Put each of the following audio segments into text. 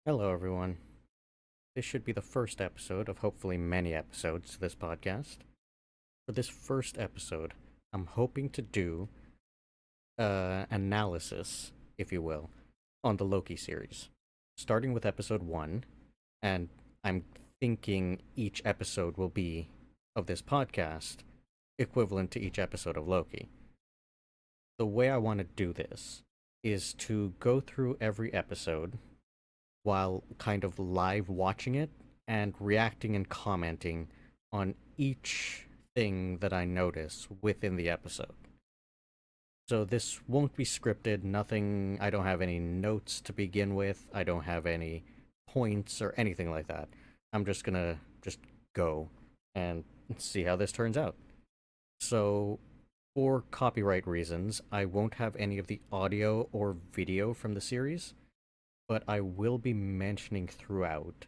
Hello, everyone. This should be the first episode of hopefully many episodes to this podcast. For this first episode, I'm hoping to do analysis, if you will, on the Loki series, starting with episode 1, and I'm thinking each episode will be of this podcast equivalent to each episode of Loki. The way I want to do this is to go through every episode while kind of live watching it and reacting and commenting on each thing that I notice within the episode. So this won't be scripted, nothing, I don't have any notes to begin with, I don't have any points or anything like that. I'm just gonna just go and see how this turns out. So, for copyright reasons, I won't have any of the audio or video from the series, but I will be mentioning throughout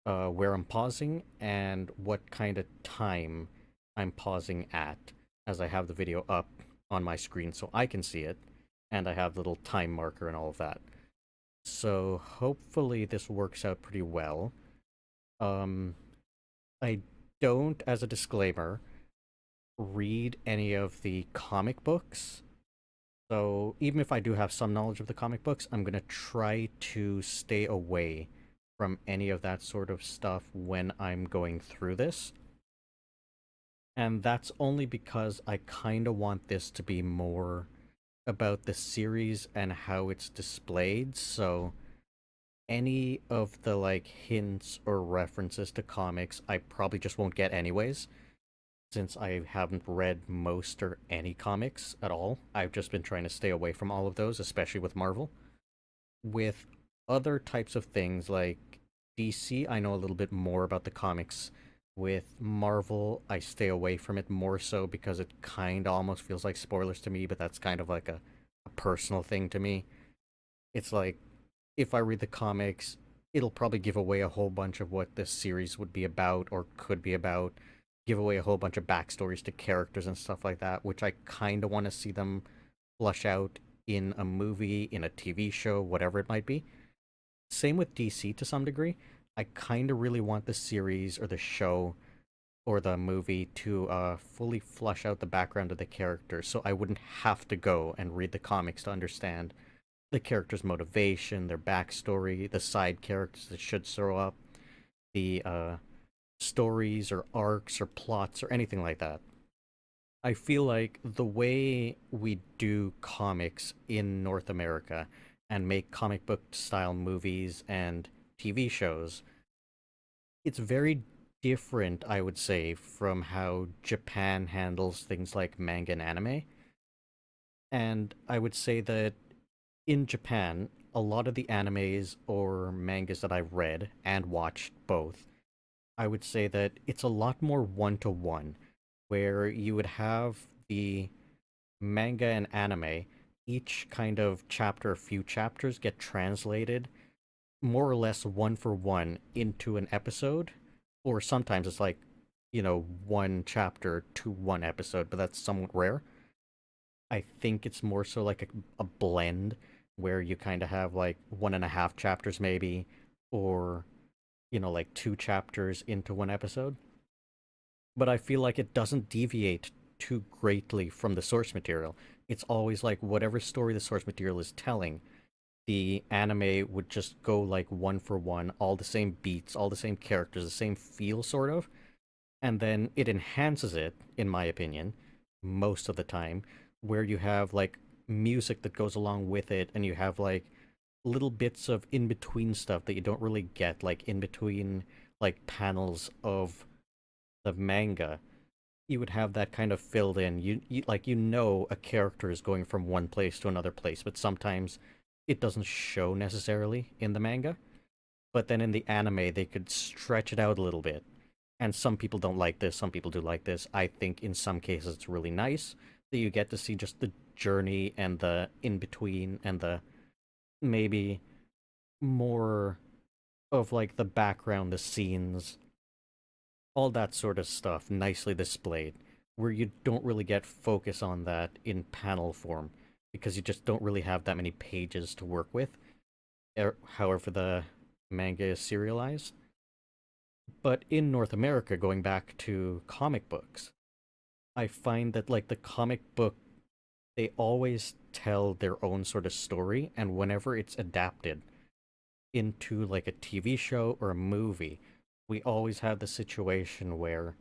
where I'm pausing and what kind of time I'm pausing at as I have the video up on my screen so I can see it, and I have the little time marker and all of that. So hopefully this works out pretty well. Um, I don't, as a disclaimer, read any of the comic books. So even if I do have some knowledge of the comic books, I'm gonna try to stay away from any of that sort of stuff when I'm going through this. And that's only because I kind of want this to be more about the series and how it's displayed. So any of the like hints or references to comics, I probably just won't get anyways, since I haven't read most or any comics at all. I've just been trying to stay away from all of those, especially with Marvel. With other types of things like DC, I know a little bit more about the comics. With Marvel, I stay away from it more so because it kind of almost feels like spoilers to me, but that's kind of like a personal thing to me. It's like, if I read the comics, it'll probably give away a whole bunch of what this series would be about or could be about, give away a whole bunch of backstories to characters and stuff like that, which I kind of want to see them flush out in a movie, in a TV show, whatever it might be. Same with DC to some degree. I kind of really want the series or the show or the movie to fully flush out the background of the characters so I wouldn't have to go and read the comics to understand the character's motivation, their backstory, the side characters that should show up, the stories or arcs or plots or anything like that. I feel like the way we do comics in North America and make comic book style movies and TV shows, it's very different, I would say, from how Japan handles things like manga and anime. And I would say that in Japan, a lot of the animes or mangas that I've read and watched both, I would say that it's a lot more one to one, where you would have the manga and anime, each kind of chapter, a few chapters get translated more or less one for one into an episode, or sometimes it's like, one chapter to one episode, but that's somewhat rare. I think it's more so like a blend where you kind of have like one and a half chapters maybe, or, like two chapters into one episode. But I feel like it doesn't deviate too greatly from the source material. It's always like whatever story the source material is telling, the anime would just go like one for one, all the same beats, all the same characters, the same feel, sort of. And then it enhances it, in my opinion, most of the time, where you have like music that goes along with it, and you have like little bits of in between stuff that you don't really get, like in between like panels of the manga. You would have that kind of filled in. You like a character is going from one place to another place, but sometimes it doesn't show necessarily in the manga. But then in the anime, they could stretch it out a little bit. And some people don't like this, some people do like this. I think in some cases it's really nice that you get to see just the journey and the in between and the maybe more of like the background, the scenes, all that sort of stuff nicely displayed, where you don't really get focus on that in panel form because you just don't really have that many pages to work with. However, the manga is serialized. But in North America, going back to comic books, I find that like the comic book, they always tell their own sort of story, and whenever it's adapted into like a TV show or a movie, we always have the situation where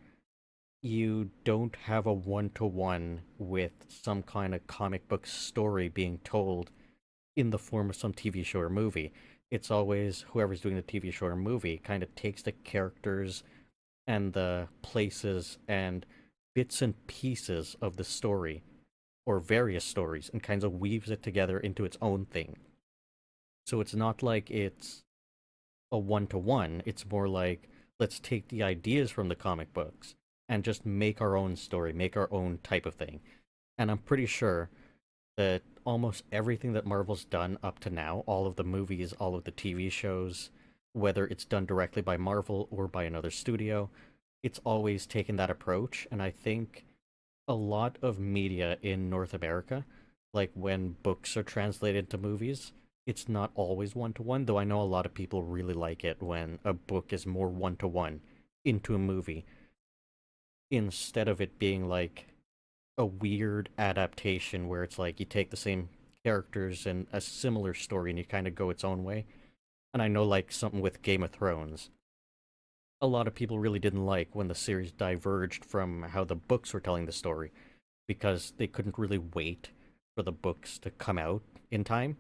you don't have a one to one with some kind of comic book story being told in the form of some TV show or movie. It's always whoever's doing the TV show or movie kind of takes the characters and the places and bits and pieces of the story or various stories and kinds of weaves it together into its own thing. So it's not like it's a one to one, it's more like let's take the ideas from the comic books and just make our own story, make our own type of thing. And I'm pretty sure that almost everything that Marvel's done up to now, all of the movies, all of the TV shows, whether it's done directly by Marvel or by another studio, it's always taken that approach. And I think a lot of media in North America, like when books are translated to movies, it's not always one to one, though I know a lot of people really like it when a book is more one to one into a movie instead of it being like a weird adaptation where it's like you take the same characters and a similar story and you kind of go its own way. And I know like something with Game of Thrones, a lot of people really didn't like when the series diverged from how the books were telling the story because they couldn't really wait for the books to come out in time.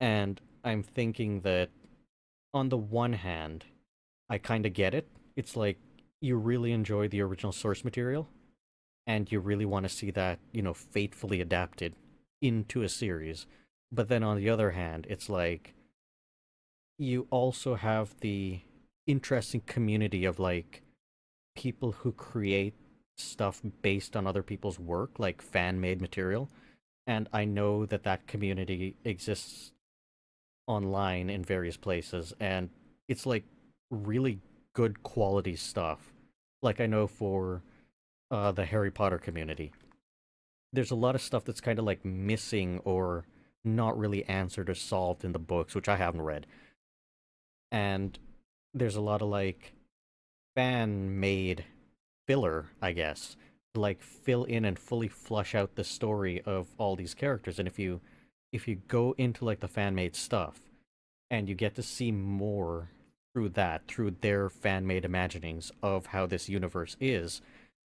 And I'm thinking that on the one hand, I kind of get it. It's like you really enjoy the original source material and you really want to see that, faithfully adapted into a series. But then on the other hand, it's like you also have the interesting community of like people who create stuff based on other people's work, like fan made material. And I know that that community exists online in various places, and it's like really good quality stuff. Like I know for the Harry Potter community, there's a lot of stuff that's kind of like missing or not really answered or solved in the books, which I haven't read. And there's a lot of like fan made filler, I guess, to like fill in and fully flush out the story of all these characters. And if you go into like the fan made stuff and you get to see more through that, through their fan made imaginings of how this universe is,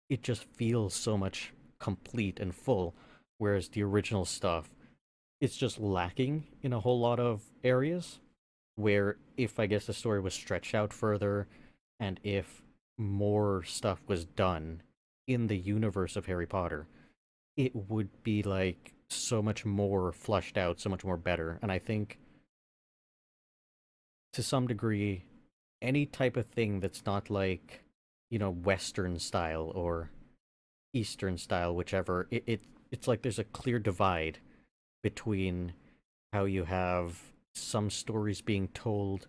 it just feels so much complete and full. Whereas the original stuff, it's just lacking in a whole lot of areas. Where if I guess the story was stretched out further, and if more stuff was done in the universe of Harry Potter, it would be like so much more flushed out, so much more better. And I think to some degree, any type of thing that's not like, Western style or Eastern style, whichever, it's like there's a clear divide between how you have some stories being told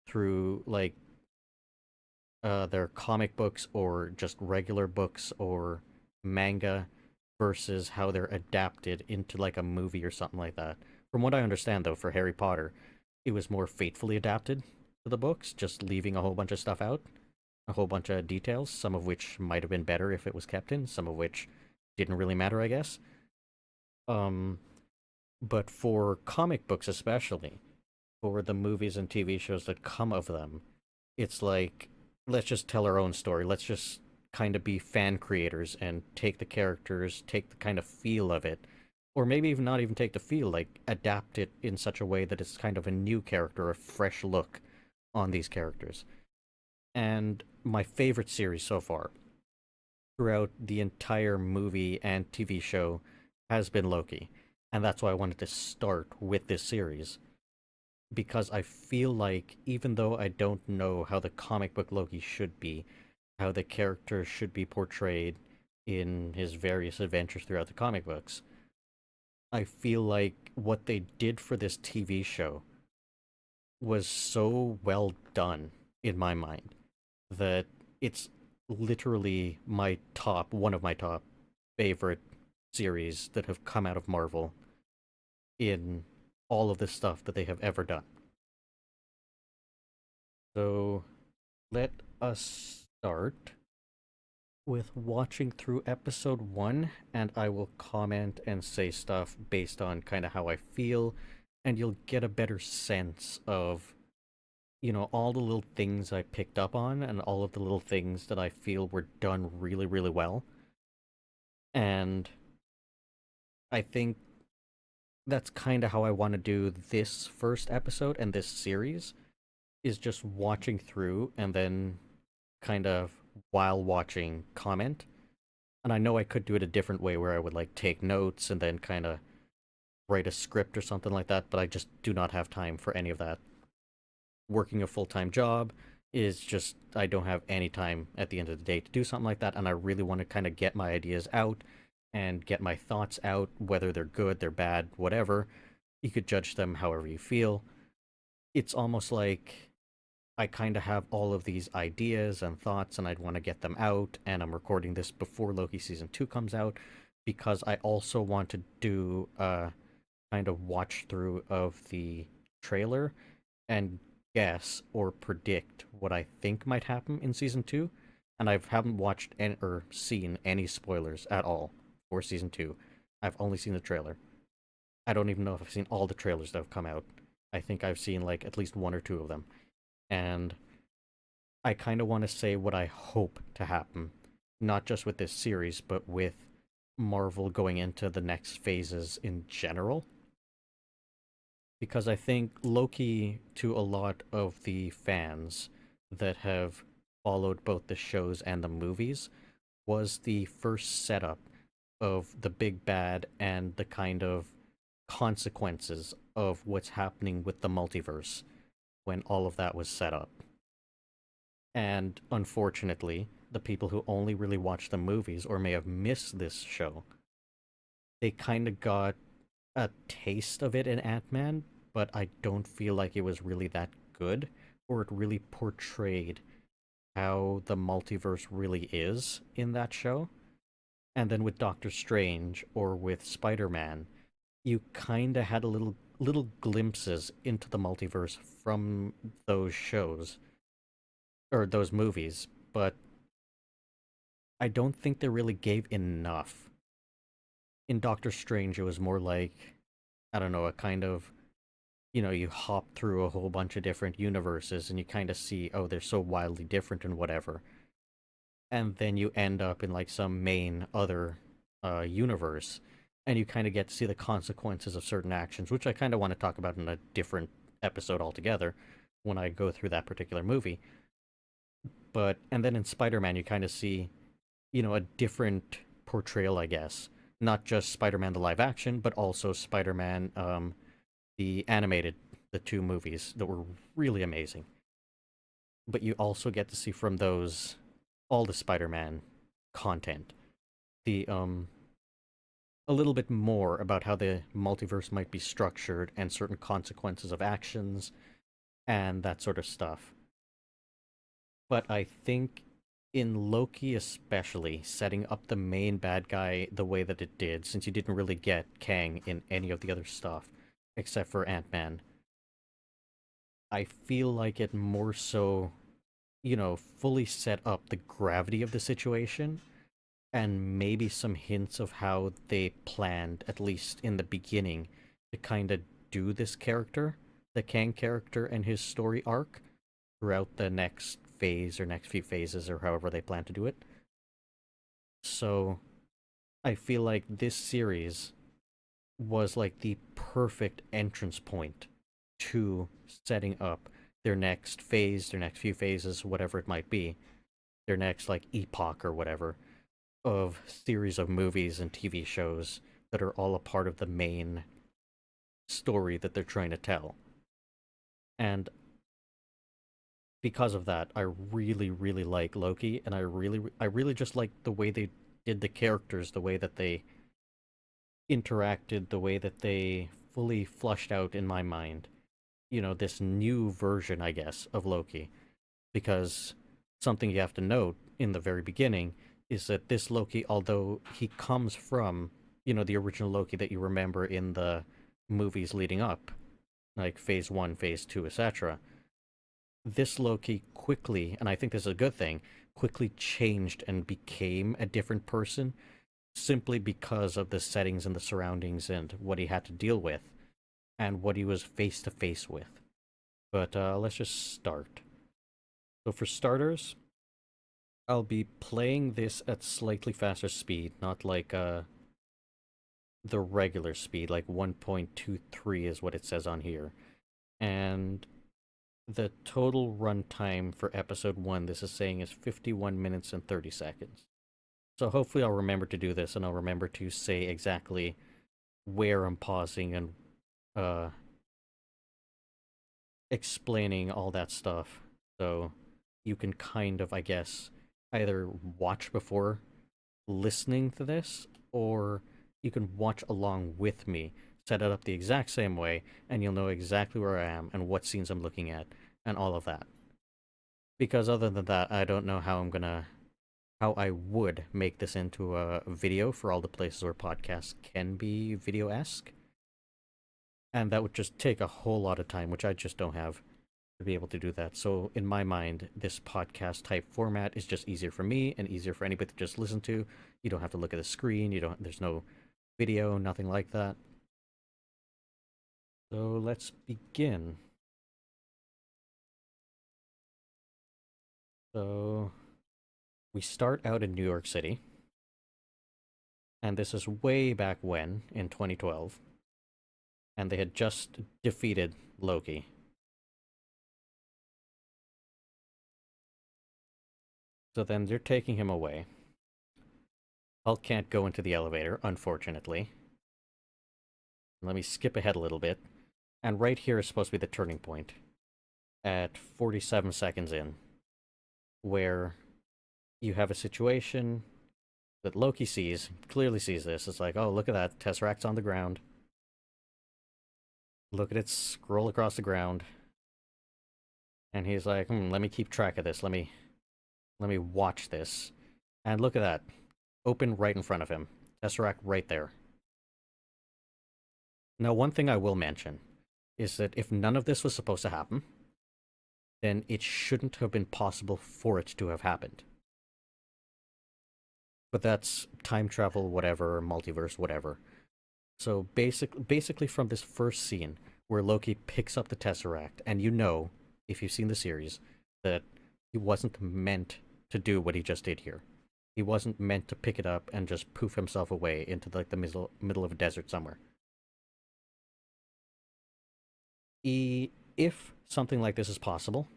through like their comic books or just regular books or manga versus how they're adapted into like a movie or something like that. From what I understand though, for Harry Potter, it was more faithfully adapted to the books, just leaving a whole bunch of stuff out, a whole bunch of details, some of which might have been better if it was kept in, some of which didn't really matter, I guess. Um, but for comic books especially, for the movies and TV shows that come of them, it's like let's just tell our own story. Let's just kind of be fan creators and take the characters, take the kind of feel of it, or maybe even not even take the feel, like adapt it in such a way that it's kind of a new character, a fresh look on these characters. And my favorite series so far, throughout the entire movie and TV show, has been Loki. And that's why I wanted to start with this series because I feel like even though I don't know how the comic book Loki should be, how the character should be portrayed in his various adventures throughout the comic books, I feel like what they did for this TV show was so well done in my mind that it's literally one of my top favorite series that have come out of Marvel in all of the stuff that they have ever done. So let us start with watching through episode 1, and I will comment and say stuff based on kind of how I feel, and you'll get a better sense of, all the little things I picked up on and all of the little things that I feel were done really, really well. And I think that's kind of how I want to do this first episode and this series, is just watching through and then kind of while watching comment. And I know I could do it a different way where I would like take notes and then kind of write a script or something like that, but I just do not have time for any of that. Working a full-time job is just, I don't have any time at the end of the day to do something like that, and I really want to kind of get my ideas out and get my thoughts out, whether they're good, they're bad, whatever. You could judge them however you feel. It's almost like I kind of have all of these ideas and thoughts, and I'd want to get them out. And I'm recording this before Loki season 2 comes out because I also want to do a kind of watch through of the trailer and guess or predict what I think might happen in season 2. And I haven't watched any, or seen any spoilers at all for season 2. I've only seen the trailer. I don't even know if I've seen all the trailers that have come out. I think I've seen like at least one or two of them. And I kind of want to say what I hope to happen, not just with this series, but with Marvel going into the next phases in general. Because I think Loki, to a lot of the fans that have followed both the shows and the movies, was the first setup of the big bad and the kind of consequences of what's happening with the multiverse when all of that was set up. And unfortunately, the people who only really watch the movies or may have missed this show, they kind of got a taste of it in Ant-Man, but I don't feel like it was really that good, or it really portrayed how the multiverse really is in that show. And then with Doctor Strange or with Spider-Man, you kind of had a little glimpses into the multiverse from those shows or those movies, but I don't think they really gave enough. In Doctor Strange, it was more like, I don't know, a kind of, you hop through a whole bunch of different universes and you kind of see, oh, they're so wildly different and whatever. And then you end up in like some main other universe and you kind of get to see the consequences of certain actions, which I kind of want to talk about in a different episode altogether when I go through that particular movie. But, and then in Spider Man, you kind of see, a different portrayal, I guess. Not just Spider-Man the live action, but also Spider-Man the animated, the two movies that were really amazing. But you also get to see from those all the Spider-Man content. The a little bit more about how the multiverse might be structured and certain consequences of actions and that sort of stuff. But I think in Loki especially, setting up the main bad guy the way that it did, since you didn't really get Kang in any of the other stuff, except for Ant-Man, I feel like it more so, fully set up the gravity of the situation and maybe some hints of how they planned, at least in the beginning, to kind of do this character, the Kang character and his story arc throughout the next phase or next few phases or however they plan to do it. So I feel like this series was like the perfect entrance point to setting up their next phase, their next few phases, whatever it might be, their next like epoch or whatever of series of movies and TV shows that are all a part of the main story that they're trying to tell. And because of that, I really, really like Loki, and I really just like the way they did the characters, the way that they interacted, the way that they fully flushed out in my mind. This new version, I guess, of Loki. Because something you have to note in the very beginning is that this Loki, although he comes from, the original Loki that you remember in the movies leading up, like phase 1, phase 2, etc., this Loki quickly, and I think this is a good thing, quickly changed and became a different person simply because of the settings and the surroundings and what he had to deal with and what he was face to face with. But let's just start. So for starters, I'll be playing this at slightly faster speed, not like the regular speed, like 1.23 is what it says on here. And the total runtime for episode 1, this is saying, is 51 minutes and 30 seconds. So hopefully I'll remember to do this, and I'll remember to say exactly where I'm pausing and uh, explaining all that stuff. So you can kind of, I guess, either watch before listening to this, or you can watch along with me, set it up the exact same way, and you'll know exactly where I am and what scenes I'm looking at and all of that. Because other than that, I don't know how I would make this into a video for all the places where podcasts can be video-esque. And that would just take a whole lot of time, which I just don't have to be able to do that. So in my mind, this podcast type format is just easier for me and easier for anybody to just listen to. You don't have to look at the screen, there's no video, nothing like that. So let's begin. So we start out in New York City, and this is way back when, in 2012, and they had just defeated Loki. So then they're taking him away. Hulk can't go into the elevator, unfortunately. Let me skip ahead a little bit. And right here is supposed to be the turning point at 47 seconds in, where you have a situation that Loki sees, clearly sees this. It's like, oh, look at that, Tesseract's on the ground. Look at it scroll across the ground. And he's like, let me keep track of this. Let me watch this. And look at that. Open right in front of him. Tesseract right there. Now, one thing I will mention is that if none of this was supposed to happen, then it shouldn't have been possible for it to have happened. But that's time travel, whatever, multiverse, whatever. So basically from this first scene where Loki picks up the Tesseract, and you know, if you've seen the series, that he wasn't meant to do what he just did here. He wasn't meant to pick it up and just poof himself away into like the middle of a desert somewhere. If something like this is possible,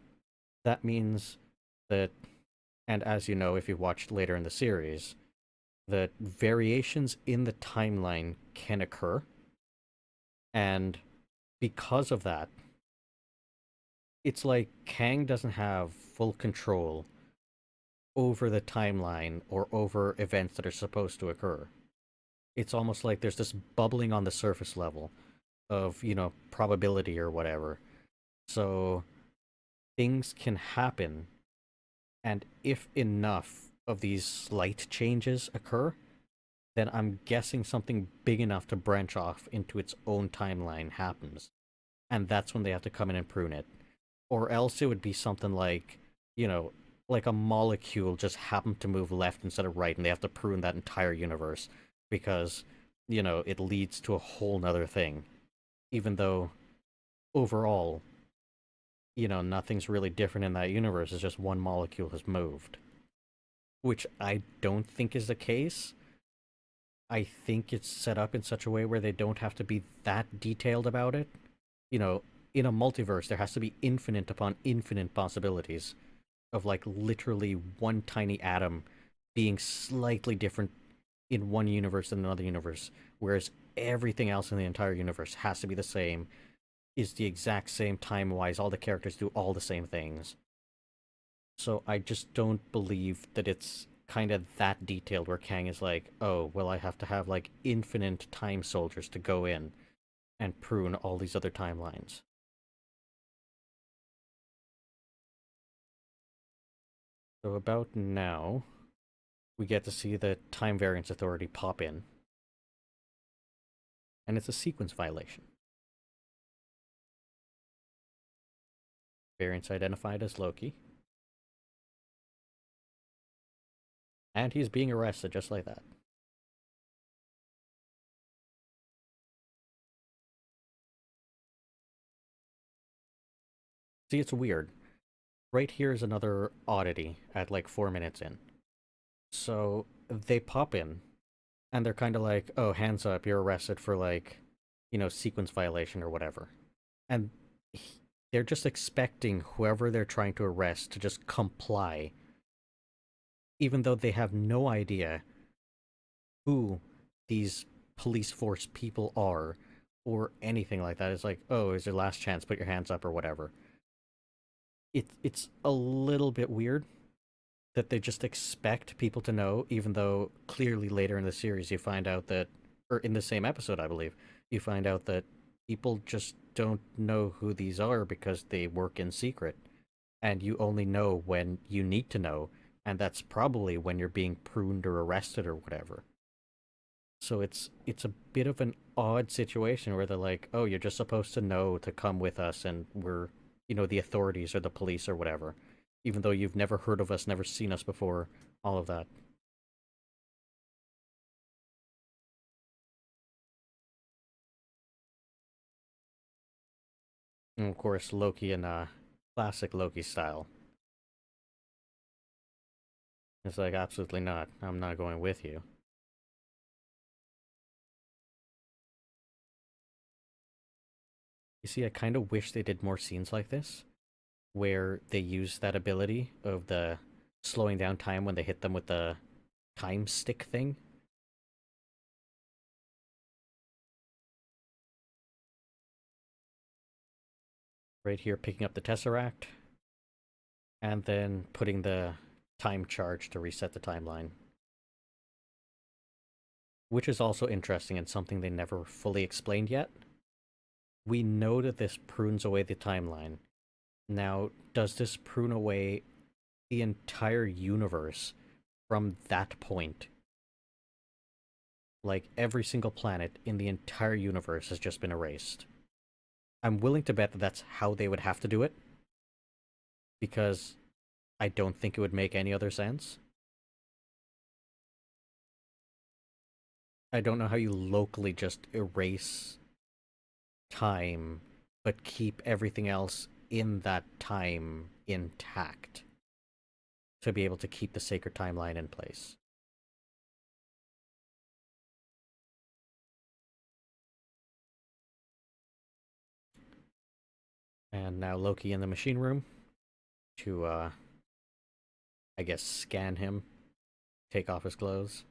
that means that, and as you know if you watched later in the series, that variations in the timeline can occur. And because of that, it's like Kang doesn't have full control over the timeline or over events that are supposed to occur. It's almost like there's this bubbling on the surface level of, probability or whatever. So things can happen, and if enough of these slight changes occur, then I'm guessing something big enough to branch off into its own timeline happens. And that's when they have to come in and prune it. Or else it would be something like, like a molecule just happened to move left instead of right, and they have to prune that entire universe because, it leads to a whole nother thing. Even though overall, nothing's really different in that universe, it's just one molecule has moved. Which I don't think is the case. I think it's set up in such a way where they don't have to be that detailed about it. In a multiverse, there has to be infinite upon infinite possibilities of, like, literally one tiny atom being slightly different in one universe than another universe, whereas everything else in the entire universe has to be the same, is the exact same time-wise, all the characters do all the same things. So I just don't believe that it's kind of that detailed where Kang is like, oh, well, I have to have, like, infinite time soldiers to go in and prune all these other timelines. So about now, we get to see the Time Variance Authority pop in. And it's a sequence violation. Variants identified as Loki. And he's being arrested just like that. See, it's weird. Right here is another oddity at like 4 minutes in. So they pop in and they're kind of like, oh, hands up, you're arrested for like, sequence violation or whatever. And they're just expecting whoever they're trying to arrest to just comply, even though they have no idea who these police force people are or anything like that. It's like, oh, is your last chance, put your hands up or whatever. It's a little bit weird that they just expect people to know, even though clearly later in the series you find out that, or in the same episode, I believe, you find out that people just don't know who these are because they work in secret. And you only know when you need to know, and that's probably when you're being pruned or arrested or whatever. So it's a bit of an odd situation where they're like, "Oh, you're just supposed to know to come with us, and we're, the authorities or the police or whatever," even though you've never heard of us, never seen us before, all of that. And of course, Loki in classic Loki style. It's like, absolutely not. I'm not going with you. You see, I kind of wish they did more scenes like this, where they use that ability of the slowing down time when they hit them with the time stick thing. Right here, picking up the Tesseract, and then putting the time charge to reset the timeline. Which is also interesting and something they never fully explained yet. We know that this prunes away the timeline. Now, does this prune away the entire universe from that point? Like, every single planet in the entire universe has just been erased. I'm willing to bet that that's how they would have to do it, because I don't think it would make any other sense. I don't know how you locally just erase time but keep everything else in that time intact to be able to keep the sacred timeline in place. And now Loki in the machine room to, I guess, scan him, take off his clothes.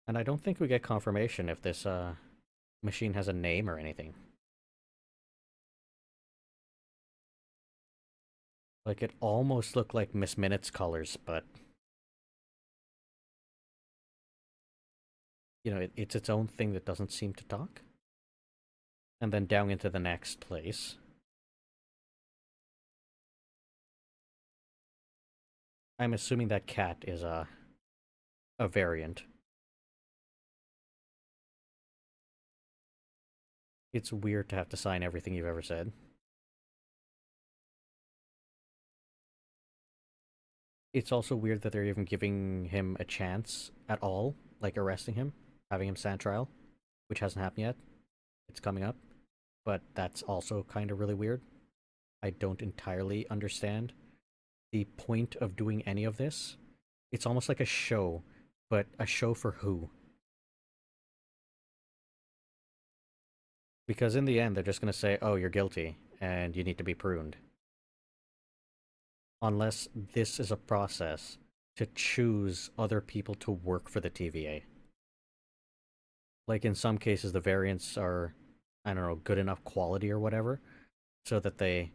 And I don't think we get confirmation if this machine has a name or anything. Like, it almost looked like Miss Minutes colors, but it's its own thing that doesn't seem to talk. And then down into the next place. I'm assuming that cat is a variant. It's weird to have to sign everything you've ever said. It's also weird that they're even giving him a chance at all, like arresting him, having him stand trial, which hasn't happened yet. It's coming up, but that's also kind of really weird. I don't entirely understand the point of doing any of this. It's almost like a show, but a show for who? Because in the end, they're just going to say, oh, you're guilty, and you need to be pruned. Unless this is a process to choose other people to work for the TVA. Like, in some cases, the variants are, I don't know, good enough quality or whatever, so that they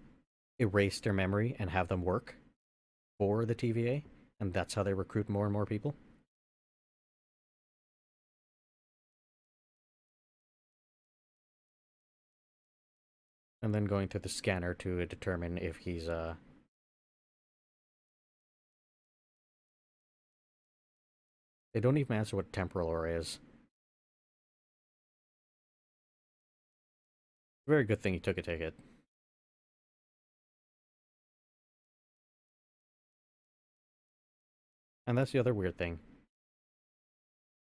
erase their memory and have them work for the TVA, and that's how they recruit more and more people. And then going through the scanner to determine if he's they don't even answer what temporal array is. Very good thing he took a ticket. And that's the other weird thing.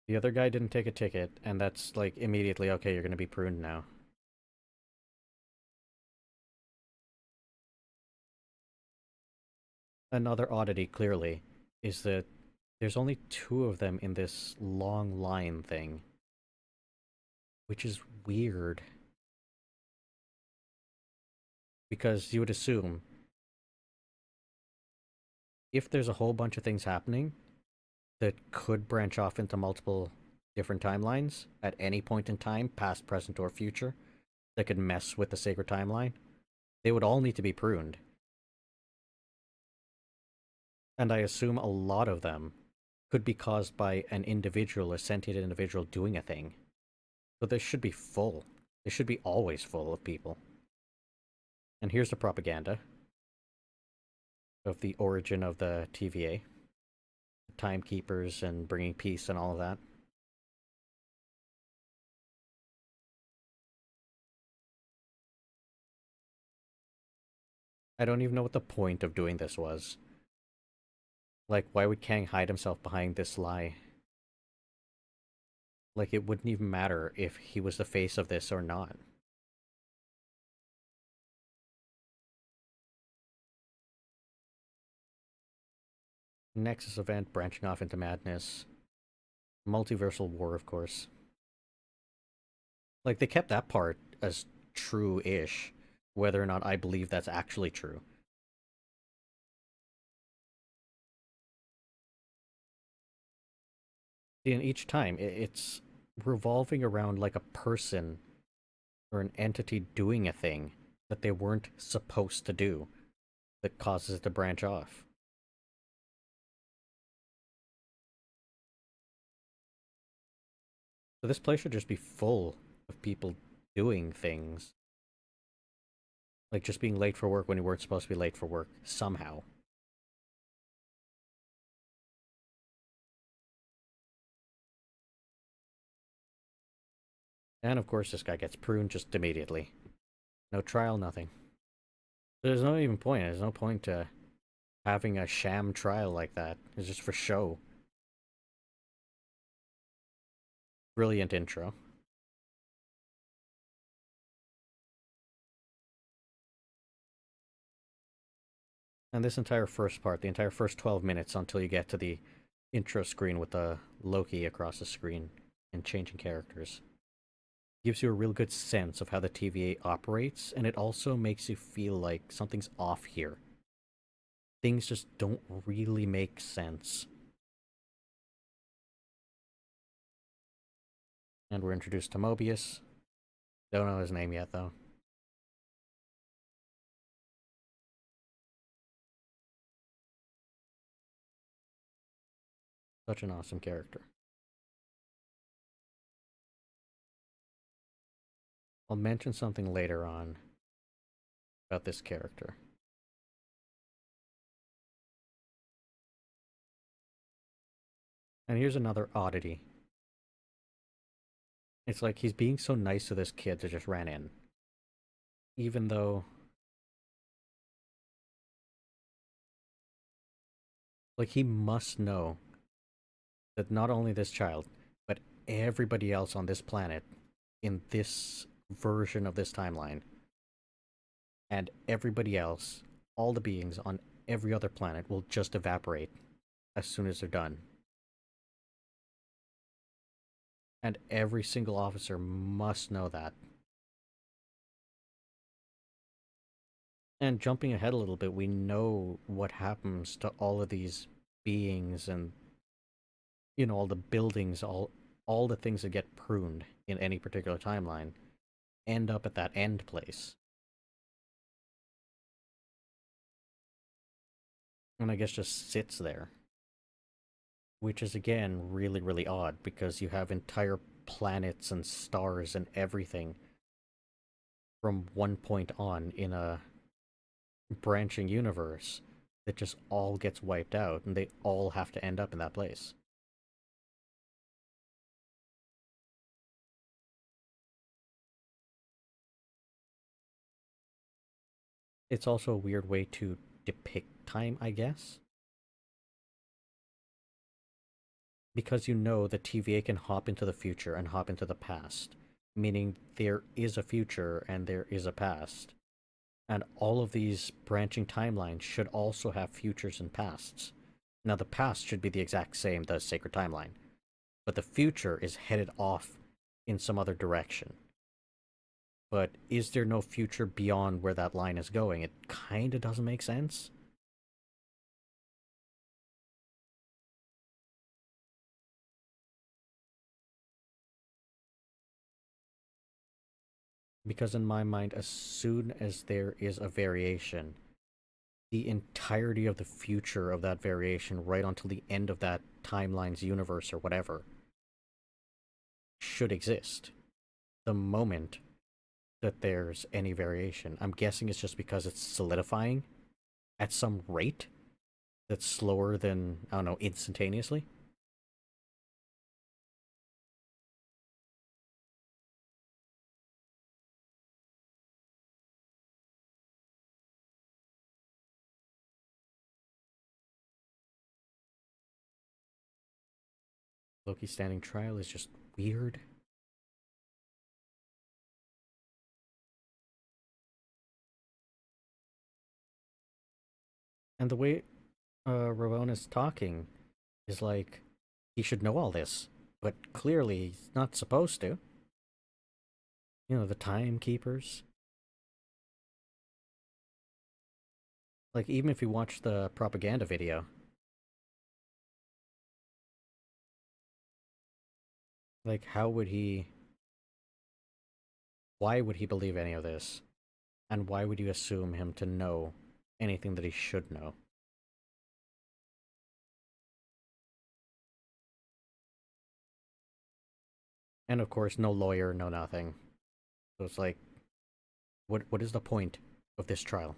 The other guy didn't take a ticket, and that's like immediately, okay, you're gonna be pruned now. Another oddity, clearly, is that there's only two of them in this long line thing, which is weird. Because you would assume if there's a whole bunch of things happening that could branch off into multiple different timelines at any point in time, past, present, or future, that could mess with the sacred timeline, they would all need to be pruned. And I assume a lot of them could be caused by an individual, a sentient individual doing a thing. So they should be full. They should be always full of people. And here's the propaganda of the origin of the TVA, the timekeepers and bringing peace and all of that. I don't even know what the point of doing this was. Like, why would Kang hide himself behind this lie? Like, it wouldn't even matter if he was the face of this or not. Nexus event branching off into madness. Multiversal war, of course. Like, they kept that part as true-ish, whether or not I believe that's actually true. And each time, it's revolving around like a person or an entity doing a thing that they weren't supposed to do that causes it to branch off. So this place should just be full of people doing things. Like just being late for work when you weren't supposed to be late for work, somehow. And of course this guy gets pruned just immediately. No trial, nothing. There's no even point. There's no point to having a sham trial like that. It's just for show. Brilliant intro. And this entire first part, the entire first 12 minutes until you get to the intro screen with the Loki across the screen and changing characters, gives you a real good sense of how the TVA operates, and it also makes you feel like something's off here. Things just don't really make sense. And we're introduced to Mobius. Don't know his name yet, though. Such an awesome character. I'll mention something later on about this character. And here's another oddity. It's like he's being so nice to this kid that just ran in. Even though, like, he must know that not only this child, but everybody else on this planet in this version of this timeline, and everybody else, all the beings on every other planet will just evaporate as soon as they're done. And every single officer must know that. And jumping ahead a little bit, we know what happens to all of these beings and all the buildings, all the things that get pruned in any particular timeline end up at that end place. And I guess just sits there. Which is again really, really odd because you have entire planets and stars and everything from one point on in a branching universe that just all gets wiped out and they all have to end up in that place. It's also a weird way to depict time, I guess. Because you know the TVA can hop into the future and hop into the past, meaning there is a future and there is a past. And all of these branching timelines should also have futures and pasts. Now, the past should be the exact same, the sacred timeline, but the future is headed off in some other direction. But is there no future beyond where that line is going? It kind of doesn't make sense. Because, in my mind, as soon as there is a variation, the entirety of the future of that variation, right until the end of that timeline's universe or whatever, should exist. The moment that there's any variation, I'm guessing it's just because it's solidifying at some rate that's slower than, I don't know, instantaneously. Loki standing trial is just weird. And the way Ramona's talking is like he should know all this, but clearly he's not supposed to. You know, the timekeepers. Like, even if you watch the propaganda video, like, how would he. Why would he believe any of this? And why would you assume him to know anything that he should know? And of course, no lawyer, no nothing. So it's like, what is the point of this trial?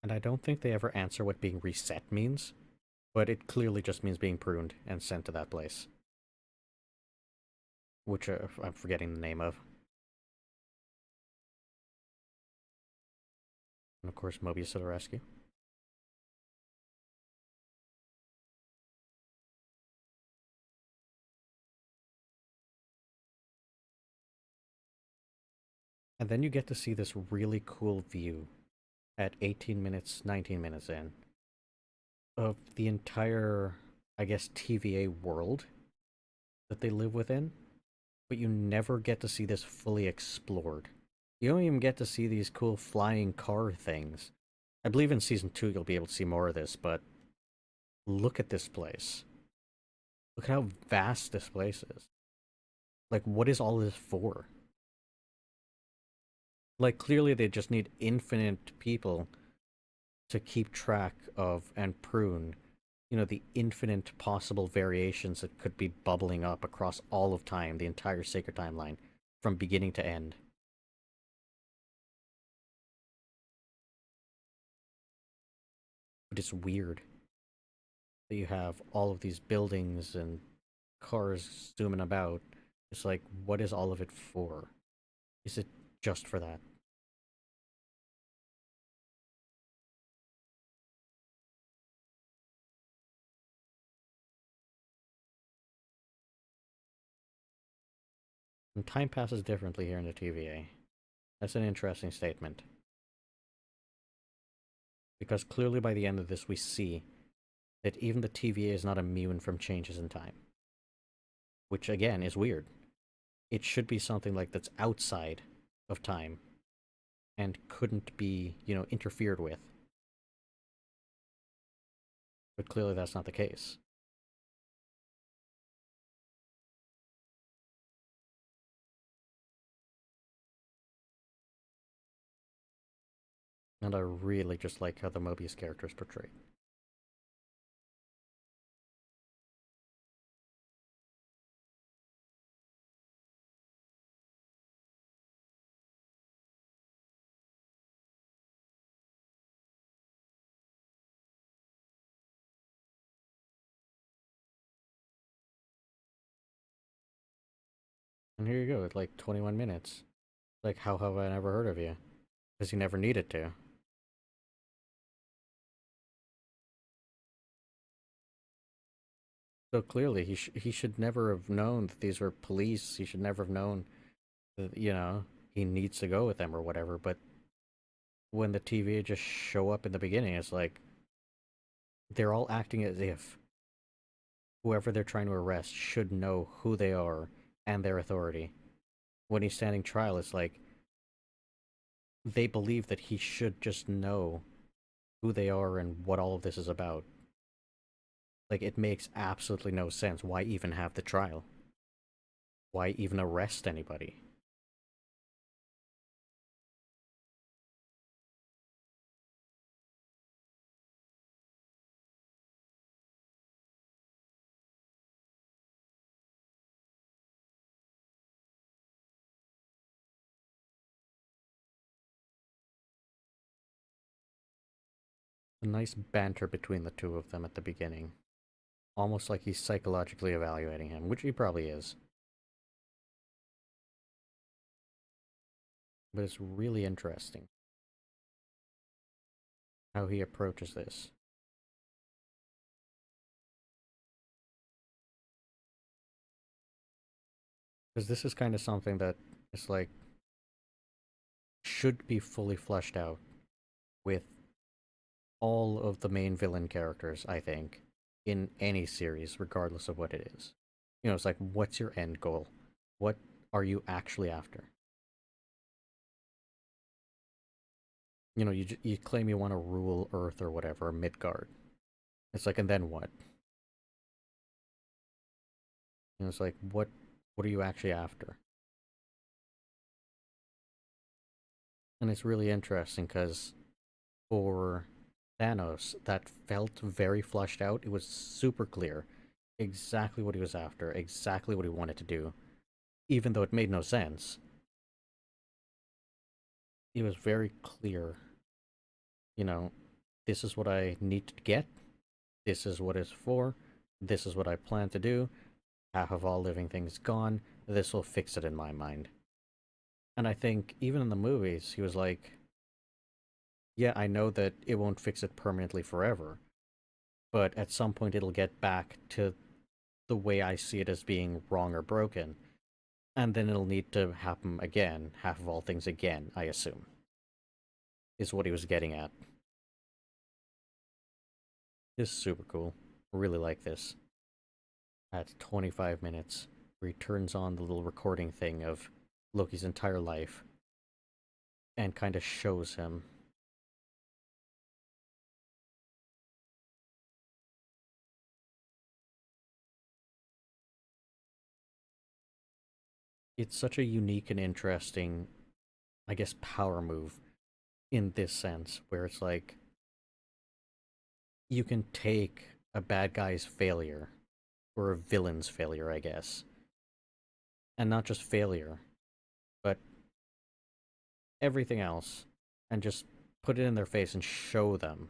And I don't think they ever answer what being reset means, but it clearly just means being pruned and sent to that place, which I'm forgetting the name of. And of course, Mobius to the rescue. And then you get to see this really cool view at 18 minutes, 19 minutes in, of the entire, I guess, TVA world that they live within, but you never get to see this fully explored. You don't even get to see these cool flying car things. I believe in season 2 you'll be able to see more of this, but look at this place. Look at how vast this place is. Like, what is all this for? Like, clearly they just need infinite people to keep track of and prune, you know, the infinite possible variations that could be bubbling up across all of time, the entire sacred timeline, from beginning to end. But it's weird that you have all of these buildings and cars zooming about. It's like, what is all of it for? Is it just for that? And time passes differently here in the TVA. That's an interesting statement. Because clearly by the end of this, we see that even the TVA is not immune from changes in time. Which, again, is weird. It should be something like that's outside of time and couldn't be, you know, interfered with. But clearly that's not the case. And I really just like how the Mobius character is portrayed. And here you go, it's like 21 minutes. Like, how have I never heard of you? Because you never needed to. So clearly, he should never have known that these were police. He should never have known that, he needs to go with them or whatever. But when the TVA just show up in the beginning, it's like they're all acting as if whoever they're trying to arrest should know who they are and their authority. When he's standing trial, it's like they believe that he should just know who they are and what all of this is about. Like, it makes absolutely no sense. Why even have the trial? Why even arrest anybody? A nice banter between the two of them at the beginning. Almost like he's psychologically evaluating him, which he probably is. But it's really interesting how he approaches this. Because this is kind of something that is like should be fully fleshed out with all of the main villain characters, I think, in any series, regardless of what it is. It's like, what's your end goal? What are you actually after? You claim you want to rule Earth or whatever, Midgard. It's like, and then what? It's like, what are you actually after? And it's really interesting because for Thanos, that felt very fleshed out. It was super clear exactly what he was after, exactly what he wanted to do, even though it made no sense. It was very clear, you know, this is what I need to get, this is what it's for, this is what I plan to do, half of all living things gone, this will fix it in my mind. And I think even in the movies, he was like, yeah, I know that it won't fix it permanently forever, but at some point it'll get back to the way I see it as being wrong or broken. And then it'll need to happen again, half of all things again, I assume, is what he was getting at. This is super cool. Really like this. At 25 minutes, where he turns on the little recording thing of Loki's entire life and kind of shows him. It's such a unique and interesting, I guess, power move in this sense, where it's like you can take a bad guy's failure, or a villain's failure, I guess, and not just failure, but everything else, and just put it in their face and show them.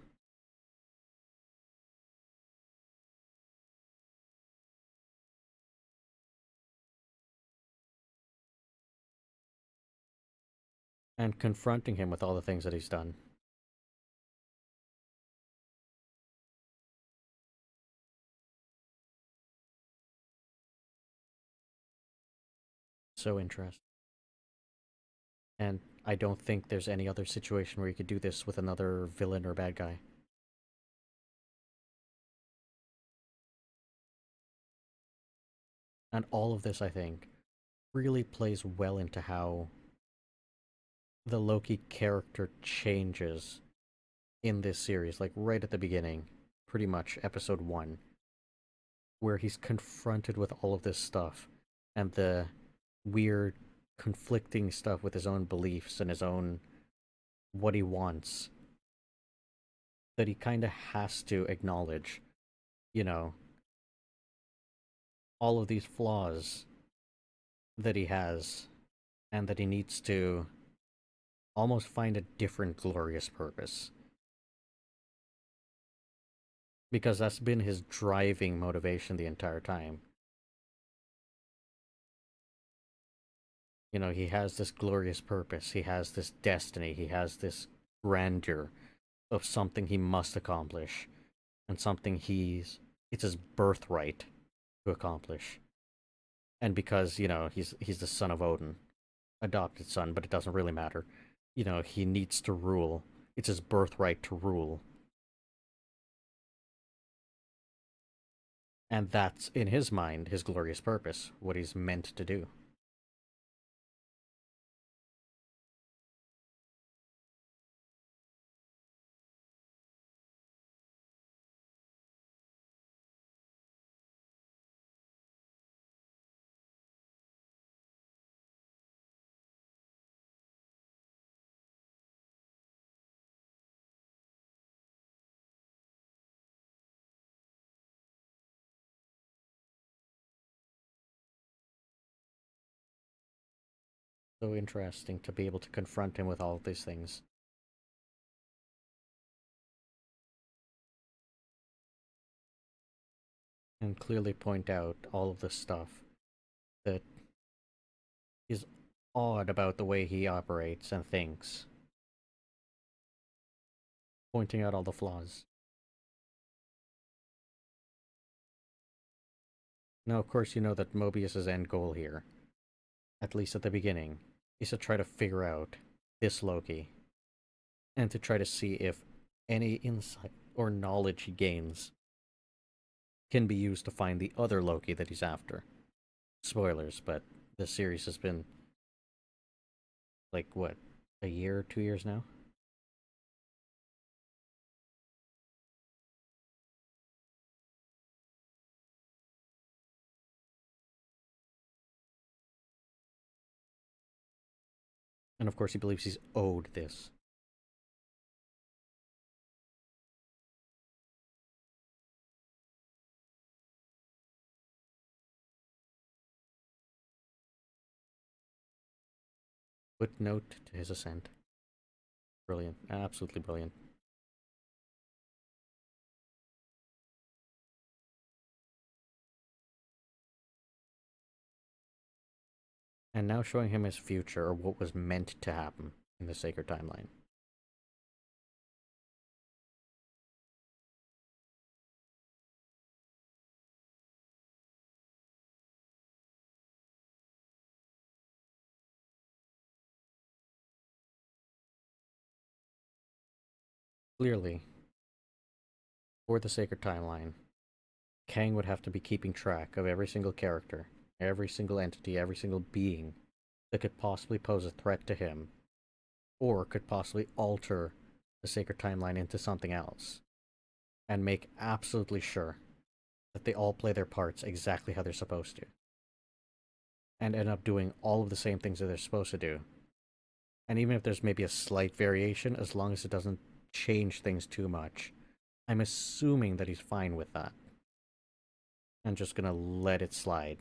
And confronting him with all the things that he's done. So interesting. And I don't think there's any other situation where you could do this with another villain or bad guy. And all of this, I think, really plays well into how the Loki character changes in this series, like right at the beginning, pretty much episode 1, where he's confronted with all of this stuff and the weird conflicting stuff with his own beliefs and his own what he wants, that he kind of has to acknowledge, you know, all of these flaws that he has, and that he needs to almost find a different glorious purpose. Because that's been his driving motivation the entire time. He has this glorious purpose, he has this destiny, he has this grandeur of something he must accomplish, and something it's his birthright to accomplish. And because, he's the son of Odin, adopted son, but it doesn't really matter. He needs to rule. It's his birthright to rule. And that's, in his mind, his glorious purpose, what he's meant to do. So interesting to be able to confront him with all of these things. And clearly point out all of the stuff that is odd about the way he operates and thinks, pointing out all the flaws. Now, of course, you know that Mobius's end goal here, at least at the beginning, is to try to figure out this Loki, and to try to see if any insight or knowledge he gains can be used to find the other Loki that he's after. Spoilers, but this series has been, like, what, a year, 2 years now? And of course, he believes he's owed this. Footnote to his ascent. Brilliant. Absolutely brilliant. And now showing him his future, or what was meant to happen in the Sacred Timeline. Clearly, for the Sacred Timeline, Kang would have to be keeping track of every single character, every single entity, every single being that could possibly pose a threat to him, or could possibly alter the Sacred Timeline into something else, and make absolutely sure that they all play their parts exactly how they're supposed to, and end up doing all of the same things that they're supposed to do. And even if there's maybe a slight variation, as long as it doesn't change things too much, I'm assuming that he's fine with that. I'm just gonna let it slide.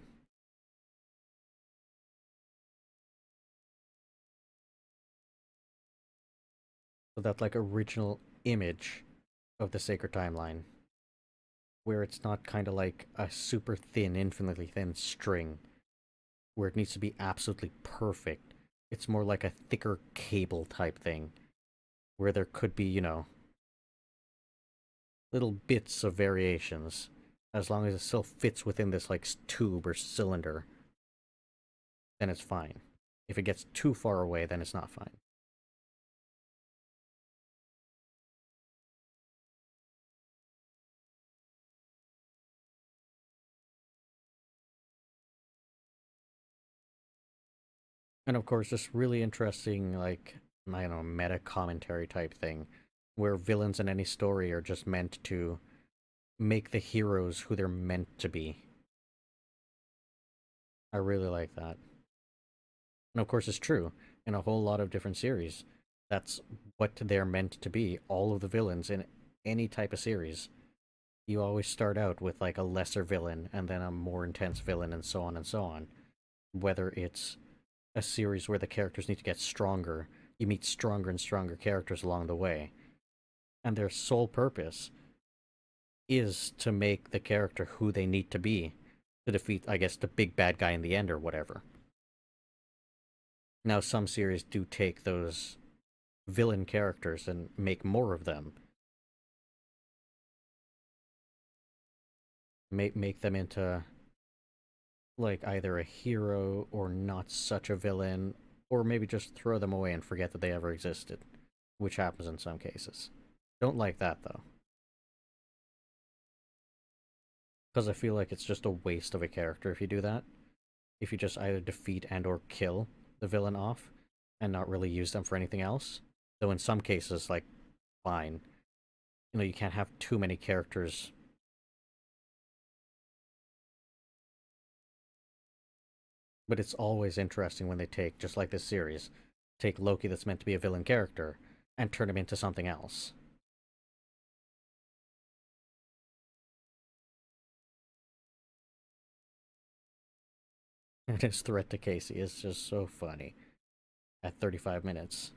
So that, like, original image of the Sacred Timeline, where it's not kind of like a super thin, infinitely thin string, where it needs to be absolutely perfect. It's more like a thicker cable type thing, where there could be, little bits of variations, as long as it still fits within this, like, tube or cylinder, then it's fine. If it gets too far away, then it's not fine. And of course, this really interesting, like, I don't know, meta commentary type thing, where villains in any story are just meant to make the heroes who they're meant to be. I really like that. And of course, it's true in a whole lot of different series. That's what they're meant to be. All of the villains in any type of series. You always start out with, like, a lesser villain and then a more intense villain, and so on and so on. Whether it's a series where the characters need to get stronger, you meet stronger and stronger characters along the way. And their sole purpose is to make the character who they need to be to defeat, I guess, the big bad guy in the end or whatever. Now, some series do take those villain characters and make more of them, make them into like either a hero or not such a villain, or maybe just throw them away and forget that they ever existed, which happens in some cases. Don't like that though, because I feel like it's just a waste of a character if you do that. If you just either defeat and or kill the villain off and not really use them for anything else. Though in some cases, like, fine. You can't have too many characters. But it's always interesting when they take, just like this series, take Loki that's meant to be a villain character and turn him into something else. And his threat to Casey is just so funny at 35 minutes.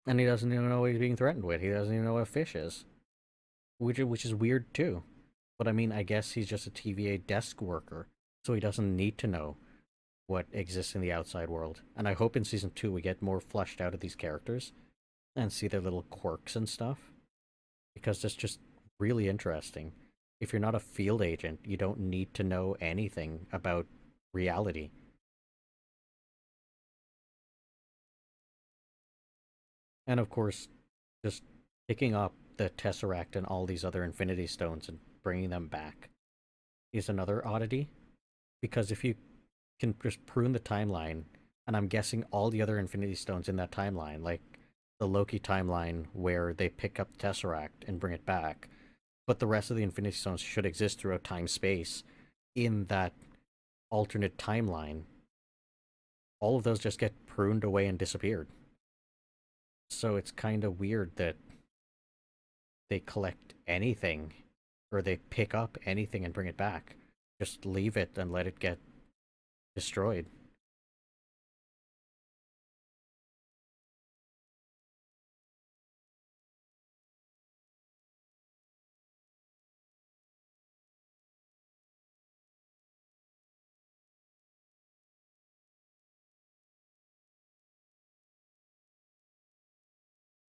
And he doesn't even know what he's being threatened with. He doesn't even know what a fish is. Which is weird too. But I mean, I guess he's just a TVA desk worker, so he doesn't need to know what exists in the outside world. And I hope in season 2 we get more fleshed out of these characters and see their little quirks and stuff, because that's just really interesting. If you're not a field agent, you don't need to know anything about reality. And of course, just picking up the Tesseract and all these other Infinity Stones and bringing them back is another oddity. Because if you can just prune the timeline, and I'm guessing all the other Infinity Stones in that timeline, like the Loki timeline where they pick up the Tesseract and bring it back, but the rest of the Infinity Stones should exist throughout time space in that alternate timeline. All of those just get pruned away and disappeared. So it's kind of weird that they collect anything or they pick up anything and bring it back. Just leave it and let it get destroyed.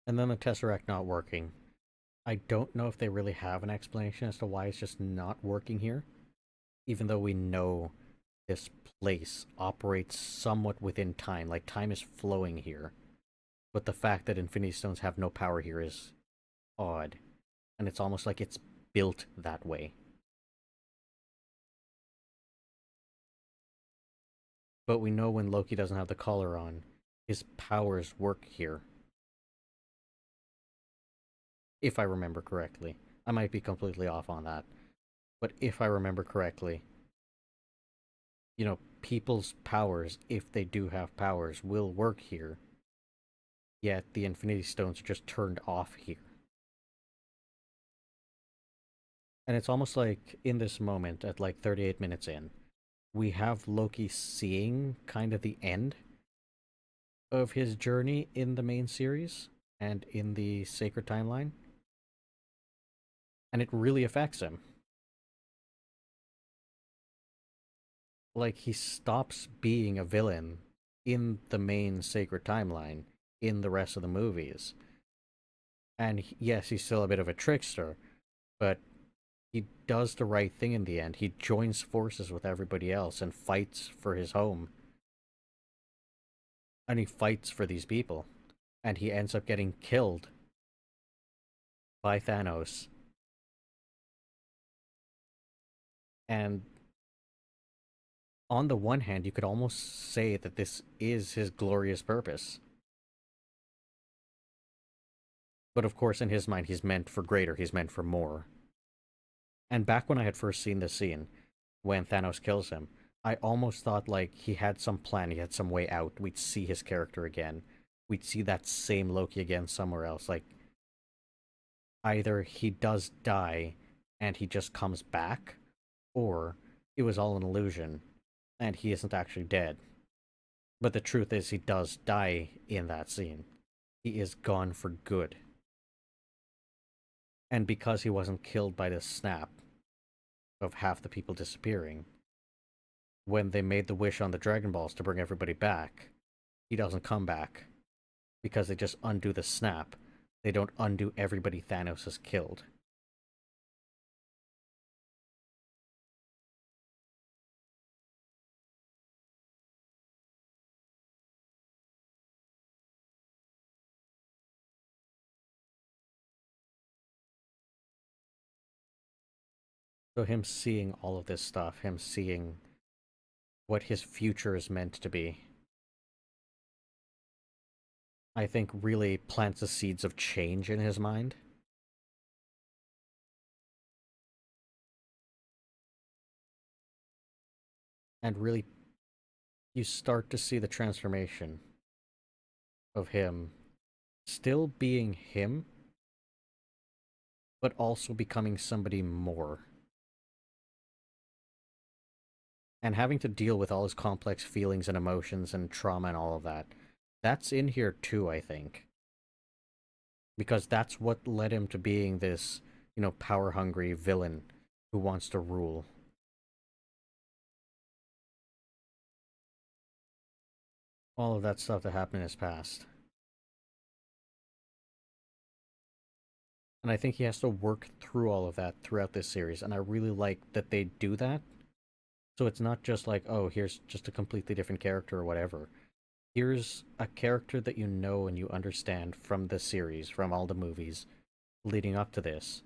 And then the Tesseract not working. I don't know if they really have an explanation as to why it's just not working here, even though we know this place operates somewhat within time, like time is flowing here. But the fact that Infinity Stones have no power here is odd, and it's almost like it's built that way. But we know when Loki doesn't have the collar on, his powers work here, if I remember correctly. I might be completely off on that, but if I remember correctly, people's powers, if they do have powers, will work here, yet the Infinity Stones are just turned off here. And it's almost like in this moment, at like 38 minutes in, we have Loki seeing kind of the end of his journey in the main series and in the Sacred Timeline, and it really affects him. Like, he stops being a villain in the main Sacred Timeline in the rest of the movies. And yes, he's still a bit of a trickster, but he does the right thing in the end. He joins forces with everybody else and fights for his home. And he fights for these people. And he ends up getting killed by Thanos. And on the one hand, you could almost say that this is his glorious purpose. But of course, in his mind, he's meant for greater, he's meant for more. And back when I had first seen this scene, when Thanos kills him, I almost thought like he had some plan, he had some way out. We'd see his character again. We'd see that same Loki again somewhere else. Like, either he does die and he just comes back, or it was all an illusion and he isn't actually dead. But the truth is, he does die in that scene. He is gone for good. And because he wasn't killed by the snap of half the people disappearing, when they made the wish on the Dragon Balls to bring everybody back, he doesn't come back because they just undo the snap. They don't undo everybody Thanos has killed. So him seeing all of this stuff, him seeing what his future is meant to be, I think really plants the seeds of change in his mind. And really, you start to see the transformation of him still being him, but also becoming somebody more. And having to deal with all his complex feelings and emotions and trauma and all of that. That's in here too, I think. Because that's what led him to being this, power hungry villain who wants to rule. All of that stuff that happened in his past. And I think he has to work through all of that throughout this series, and I really like that they do that. So it's not just like, oh, here's just a completely different character or whatever. Here's a character that you know and you understand from the series, from all the movies leading up to this,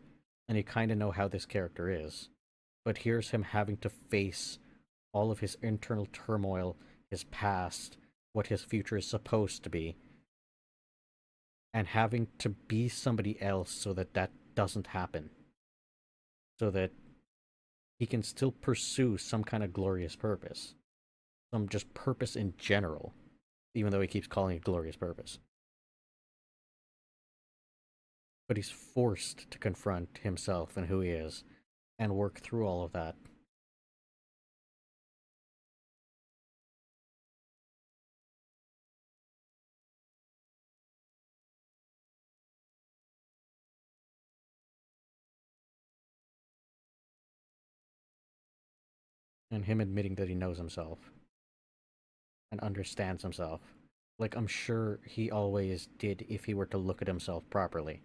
and you kind of know how this character is. But here's him having to face all of his internal turmoil, his past, what his future is supposed to be, and having to be somebody else so that that doesn't happen. So that he can still pursue some kind of glorious purpose. Some just purpose in general, even though he keeps calling it glorious purpose. But he's forced to confront himself and who he is and work through all of that. And him admitting that he knows himself and understands himself. Like, I'm sure he always did if he were to look at himself properly.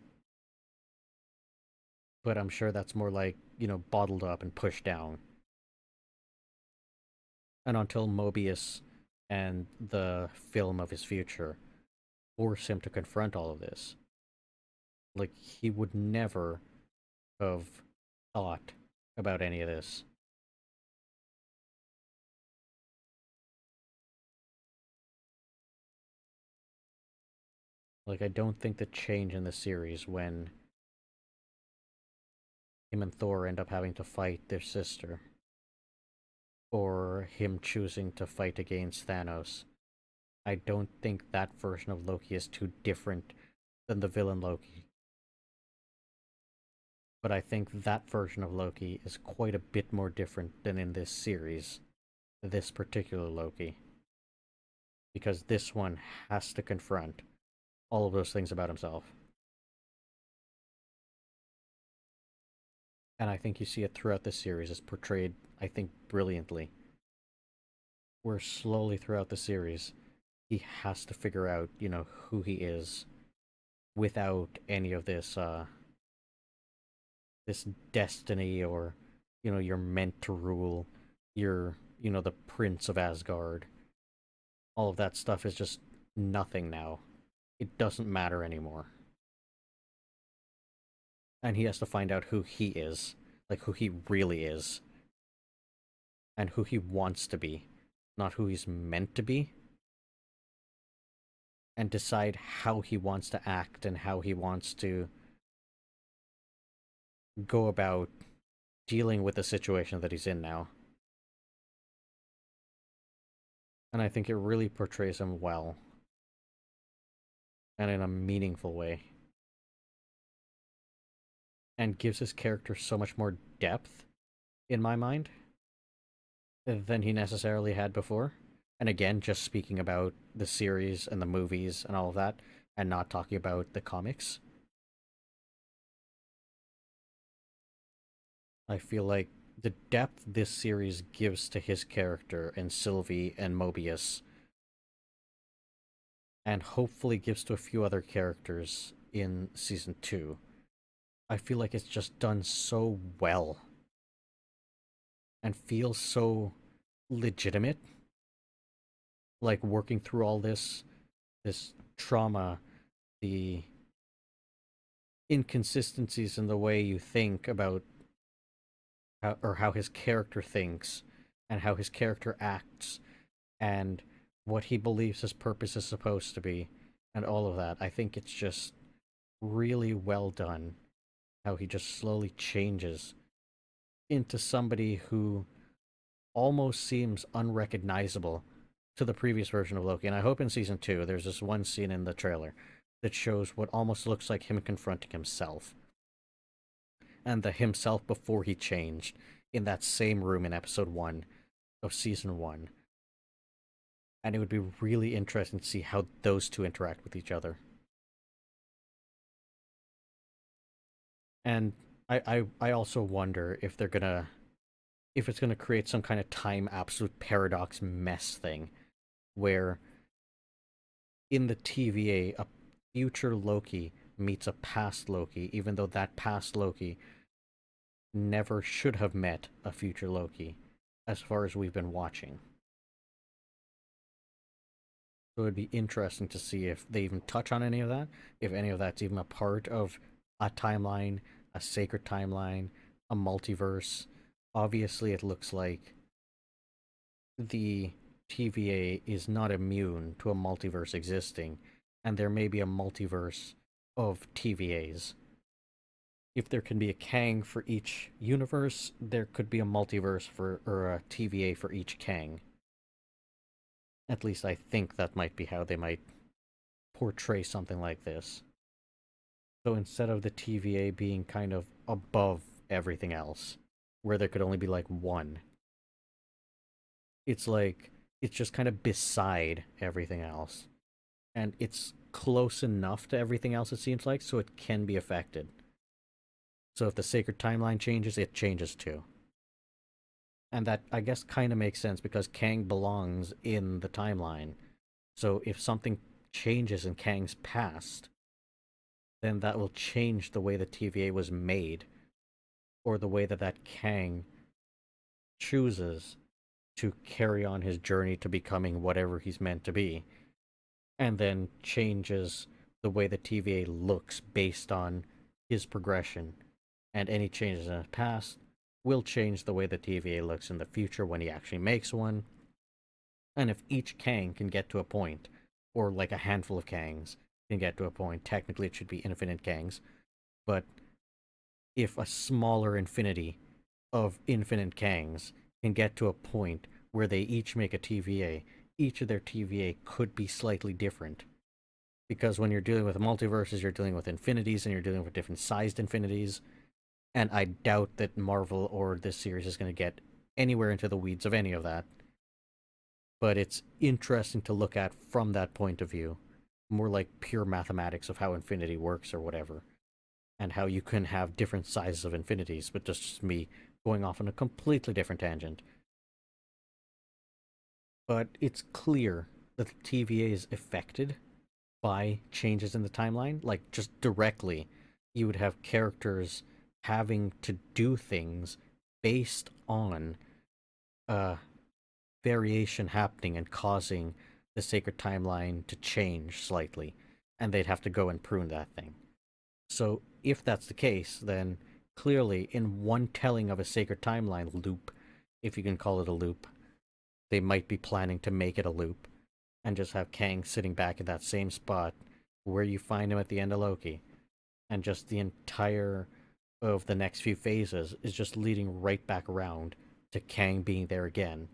But I'm sure that's more like, bottled up and pushed down. And until Mobius and the film of his future force him to confront all of this, like, he would never have thought about any of this. Like, I don't think the change in the series when him and Thor end up having to fight their sister, or him choosing to fight against Thanos, I don't think that version of Loki is too different than the villain Loki. But I think that version of Loki is quite a bit more different than in this series, this particular Loki. Because this one has to confront all of those things about himself. And I think you see it throughout the series. It's portrayed, I think, brilliantly. Where slowly throughout the series, he has to figure out, who he is without any of this destiny or, you're meant to rule. You're, the prince of Asgard. All of that stuff is just nothing now. It doesn't matter anymore. And he has to find out who he is, like who he really is, and who he wants to be, not who he's meant to be, and decide how he wants to act and how he wants to go about dealing with the situation that he's in now. And I think it really portrays him well and in a meaningful way, and gives his character so much more depth in my mind than he necessarily had before. And again, just speaking about the series and the movies and all of that, and not talking about the comics. I feel like the depth this series gives to his character and Sylvie and Mobius, and hopefully gives to a few other characters in season 2. I feel like it's just done so well and feels so legitimate, like working through all this trauma, the inconsistencies in the way you think about how his character thinks and how his character acts and what he believes his purpose is supposed to be and all of that. I think it's just really well done how he just slowly changes into somebody who almost seems unrecognizable to the previous version of Loki. And I hope in season 2 there's this one scene in the trailer that shows what almost looks like him confronting himself, and the himself before he changed in that same room in episode 1 of season 1. And it would be really interesting to see how those two interact with each other. And I also wonder if they're gonna if it's gonna create some kind of time absolute paradox mess thing where in the TVA a future Loki meets a past Loki, even though that past Loki never should have met a future Loki, as far as we've been watching. So it'd be interesting to see if they even touch on any of that, if any of that's even a part of a timeline, a sacred timeline, a multiverse. Obviously, it looks like the TVA is not immune to a multiverse existing, and there may be a multiverse of TVAs. If there can be a Kang for each universe, there could be a multiverse for or a TVA for each Kang. At least I think that might be how they might portray something like this. So instead of the TVA being kind of above everything else, where there could only be like one, it's like it's just kind of beside everything else. And it's close enough to everything else, it seems like, so it can be affected. So if the sacred timeline changes, it changes too. And that, I guess, kind of makes sense because Kang belongs in the timeline. So if something changes in Kang's past, then that will change the way the TVA was made, or the way that that Kang chooses to carry on his journey to becoming whatever he's meant to be, and then changes the way the TVA looks based on his progression. And any changes in his past will change the way the TVA looks in the future when he actually makes one. And if each Kang can get to a point, or like a handful of Kangs can get to a point, technically it should be infinite Kangs, but if a smaller infinity of infinite Kangs can get to a point where they each make a TVA, each of their TVA could be slightly different. Because when you're dealing with multiverses, you're dealing with infinities and you're dealing with different sized infinities. And I doubt that Marvel or this series is going to get anywhere into the weeds of any of that. But it's interesting to look at from that point of view, more like pure mathematics of how infinity works or whatever, and how you can have different sizes of infinities, but just me going off on a completely different tangent. But it's clear that the TVA is affected by changes in the timeline, like just directly. You would have characters having to do things based on a variation happening and causing the sacred timeline to change slightly, and they'd have to go and prune that thing. So if that's the case, then clearly in one telling of a sacred timeline loop, if you can call it a loop, they might be planning to make it a loop and just have Kang sitting back in that same spot where you find him at the end of Loki. And just the entire of the next few phases is just leading right back around to Kang being there again.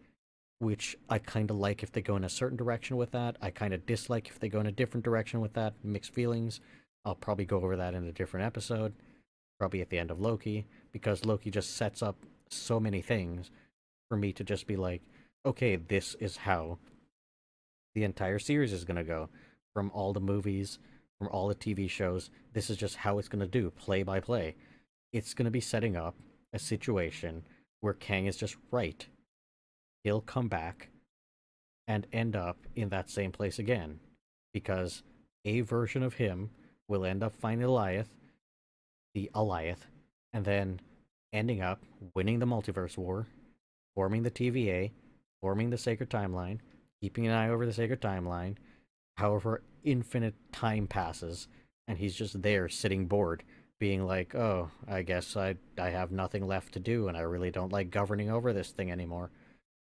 Which I kind of like if they go in a certain direction with that. I kind of dislike if they go in a different direction with that. Mixed feelings. I'll probably go over that in a different episode. Probably at the end of Loki. Because Loki just sets up so many things for me to just be like, okay, this is how the entire series is going to go. From all the movies, from all the TV shows, this is just how it's going to do, play by play. It's going to be setting up a situation where Kang is just right. He'll come back and end up in that same place again because a version of him will end up finding the Alioth, and then ending up winning the multiverse war, forming the TVA, forming the Sacred Timeline, keeping an eye over the Sacred Timeline. However, infinite time passes, and he's just there sitting bored, being like, "Oh, I guess I have nothing left to do, and I really don't like governing over this thing anymore.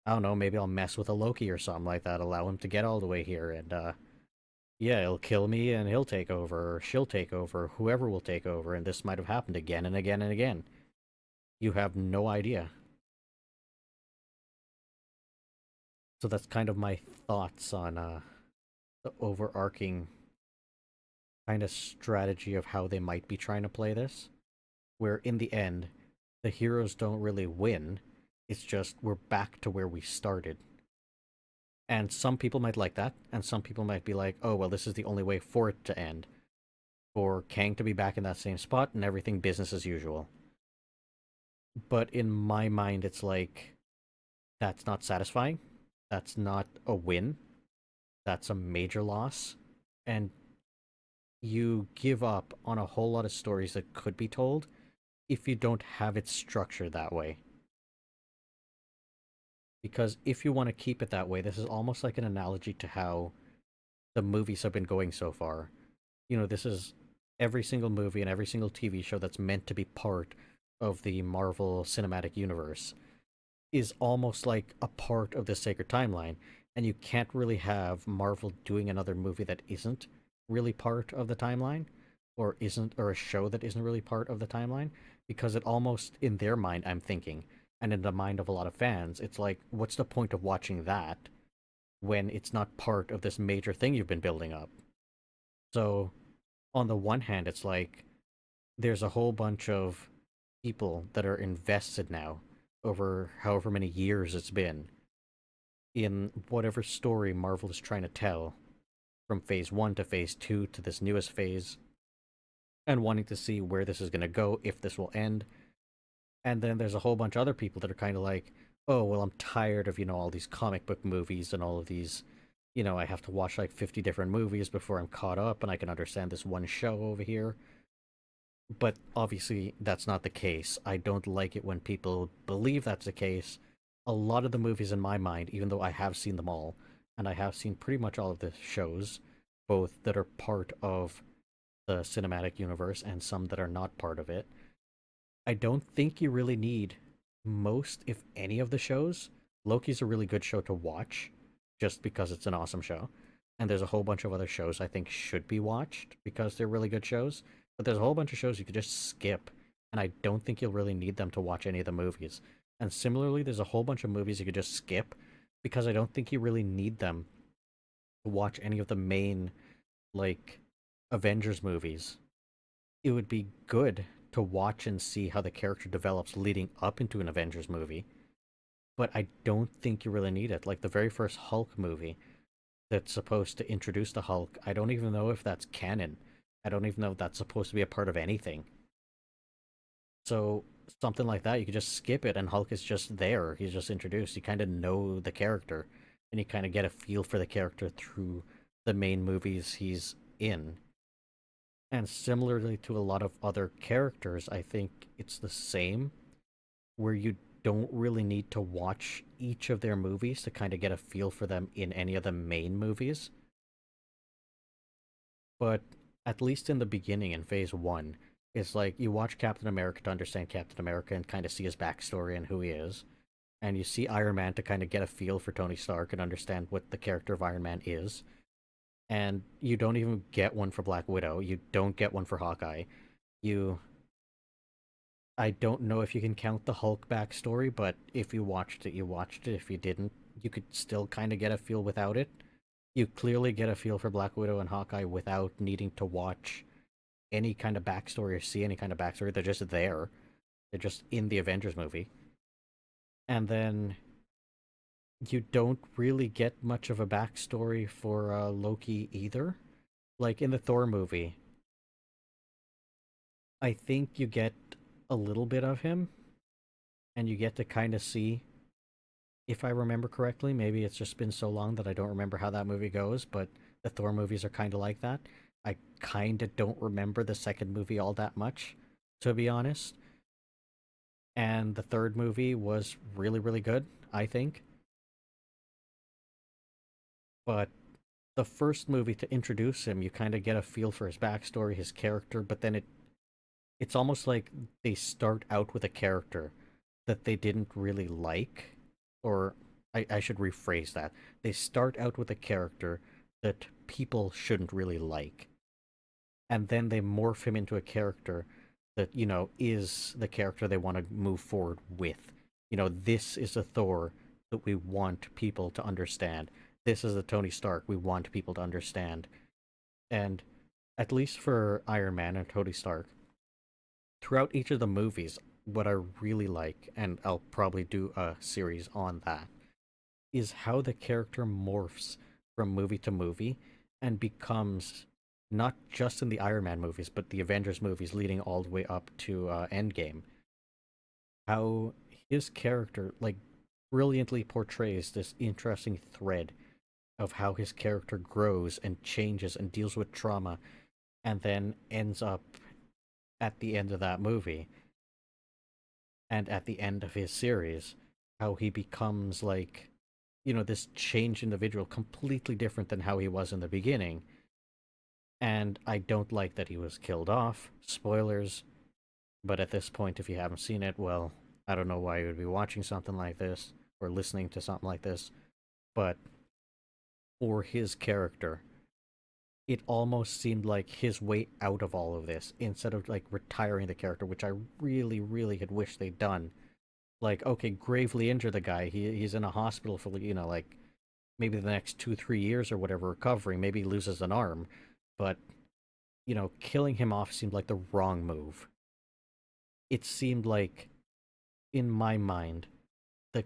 I don't know, maybe I'll mess with a Loki or something like that, allow him to get all the way here, and yeah, he'll kill me and he'll take over, or she'll take over, whoever will take over, and this might have happened again and again and again. You have no idea." So that's kind of my thoughts on the overarching kind of strategy of how they might be trying to play this. Where in the end, the heroes don't really win. It's just we're back to where we started. And some people might like that, and some people might be like, oh, well, this is the only way for it to end. For Kang to be back in that same spot and everything business as usual. But in my mind, it's like, that's not satisfying. That's not a win. That's a major loss. And you give up on a whole lot of stories that could be told if you don't have it structured that way. Because if you want to keep it that way, this is almost like an analogy to how the movies have been going so far. You know, this is every single movie and every single TV show that's meant to be part of the Marvel Cinematic Universe is almost like a part of the Sacred Timeline, and you can't really have Marvel doing another movie that isn't really part of the timeline, or a show that isn't really part of the timeline, because it almost, in their mind, I'm thinking, and in the mind of a lot of fans, it's like, what's the point of watching that when it's not part of this major thing you've been building up? So, on the one hand, it's like there's a whole bunch of people that are invested now over however many years it's been in whatever story Marvel is trying to tell, from phase 1 to phase 2 to this newest phase, and wanting to see where this is going to go, if this will end. And then there's a whole bunch of other people that are kind of like, oh, well, I'm tired of, all these comic book movies and all of these, I have to watch like 50 different movies before I'm caught up and I can understand this one show over here. But obviously, that's not the case. I don't like it when people believe that's the case. A lot of the movies in my mind, even though I have seen them all, and I have seen pretty much all of the shows, both that are part of the cinematic universe and some that are not part of it, I don't think you really need most, if any, of the shows. Loki's a really good show to watch, just because it's an awesome show. And there's a whole bunch of other shows I think should be watched because they're really good shows. But there's a whole bunch of shows you could just skip, and I don't think you'll really need them to watch any of the movies. And similarly, there's a whole bunch of movies you could just skip because I don't think you really need them to watch any of the main, like, Avengers movies. It would be good to watch and see how the character develops leading up into an Avengers movie, but I don't think you really need it. Like the very first Hulk movie that's supposed to introduce the Hulk, I don't even know if that's canon. I don't even know if that's supposed to be a part of anything. So something like that, you could just skip it, and Hulk is just there. He's just introduced. You kind of know the character, and you kind of get a feel for the character through the main movies he's in. And similarly to a lot of other characters, I think it's the same, where you don't really need to watch each of their movies to kind of get a feel for them in any of the main movies. But at least in the beginning, in phase 1, it's like you watch Captain America to understand Captain America and kind of see his backstory and who he is. And you see Iron Man to kind of get a feel for Tony Stark and understand what the character of Iron Man is. And you don't even get one for Black Widow. You don't get one for Hawkeye. You I don't know if you can count the Hulk backstory, but if you watched it, you watched it. If you didn't, you could still kind of get a feel without it. You clearly get a feel for Black Widow and Hawkeye without needing to watch any kind of backstory or see any kind of backstory. They're just there. They're just in the Avengers movie. And then you don't really get much of a backstory for Loki either. Like in the Thor movie, I think you get a little bit of him, and you get to kind of see, if I remember correctly, maybe it's just been so long that I don't remember how that movie goes, but the Thor movies are kind of like that. I kind of don't remember the second movie all that much, to be honest. And the third movie was really, really good, I think. But the first movie, to introduce him, you kind of get a feel for his backstory, his character, but then it's almost like they start out with a character that they didn't really like, or I should rephrase that. They start out with a character that people shouldn't really like, and then they morph him into a character that, is the character they want to move forward with. This is a Thor that we want people to understand. This is a Tony Stark we want people to understand. And at least for Iron Man and Tony Stark, throughout each of the movies, what I really like, and I'll probably do a series on that, is how the character morphs from movie to movie and becomes, not just in the Iron Man movies, but the Avengers movies leading all the way up to Endgame, how his character, like, brilliantly portrays this interesting thread of how his character grows and changes and deals with trauma, and then ends up at the end of that movie and at the end of his series, how he becomes, like, this changed individual, completely different than how he was in the beginning. And I don't like that he was killed off. Spoilers. But at this point, if you haven't seen it, well, I don't know why you would be watching something like this or listening to something like this. But for his character, it almost seemed like his way out of all of this, instead of like retiring the character, which I really, really had wished they'd done. Like, okay, gravely injure the guy. He's in a hospital for, like, maybe the next 2-3 years or whatever, recovering. Maybe he loses an arm, but killing him off seemed like the wrong move. It seemed like, in my mind, the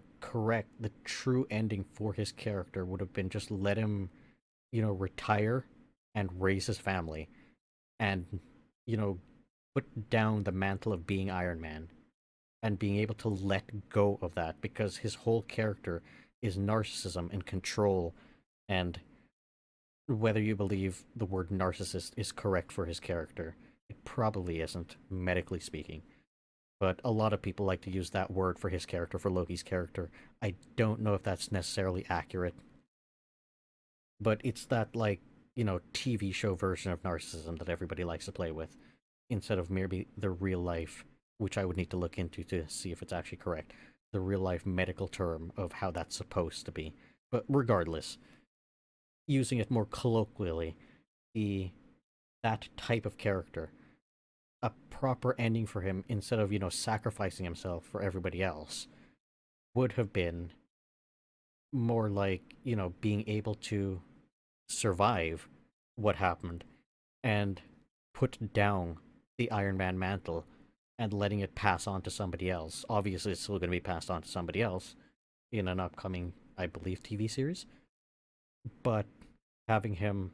true ending for his character would have been just let him, retire and raise his family, and you know put down the mantle of being Iron Man and being able to let go of that, because his whole character is narcissism and control. And whether you believe the word narcissist is correct for his character, it probably isn't, medically speaking. But a lot of people like to use that word for his character, for Loki's character. I don't know if that's necessarily accurate, but it's that, like, TV show version of narcissism that everybody likes to play with, instead of merely the real life, which I would need to look into to see if it's actually correct, the real life medical term of how that's supposed to be. But regardless, using it more colloquially, the that type of character, a proper ending for him, instead of, sacrificing himself for everybody else, would have been more like, being able to survive what happened and put down the Iron Man mantle and letting it pass on to somebody else. Obviously, it's still going to be passed on to somebody else in an upcoming, I believe, TV series, but having him,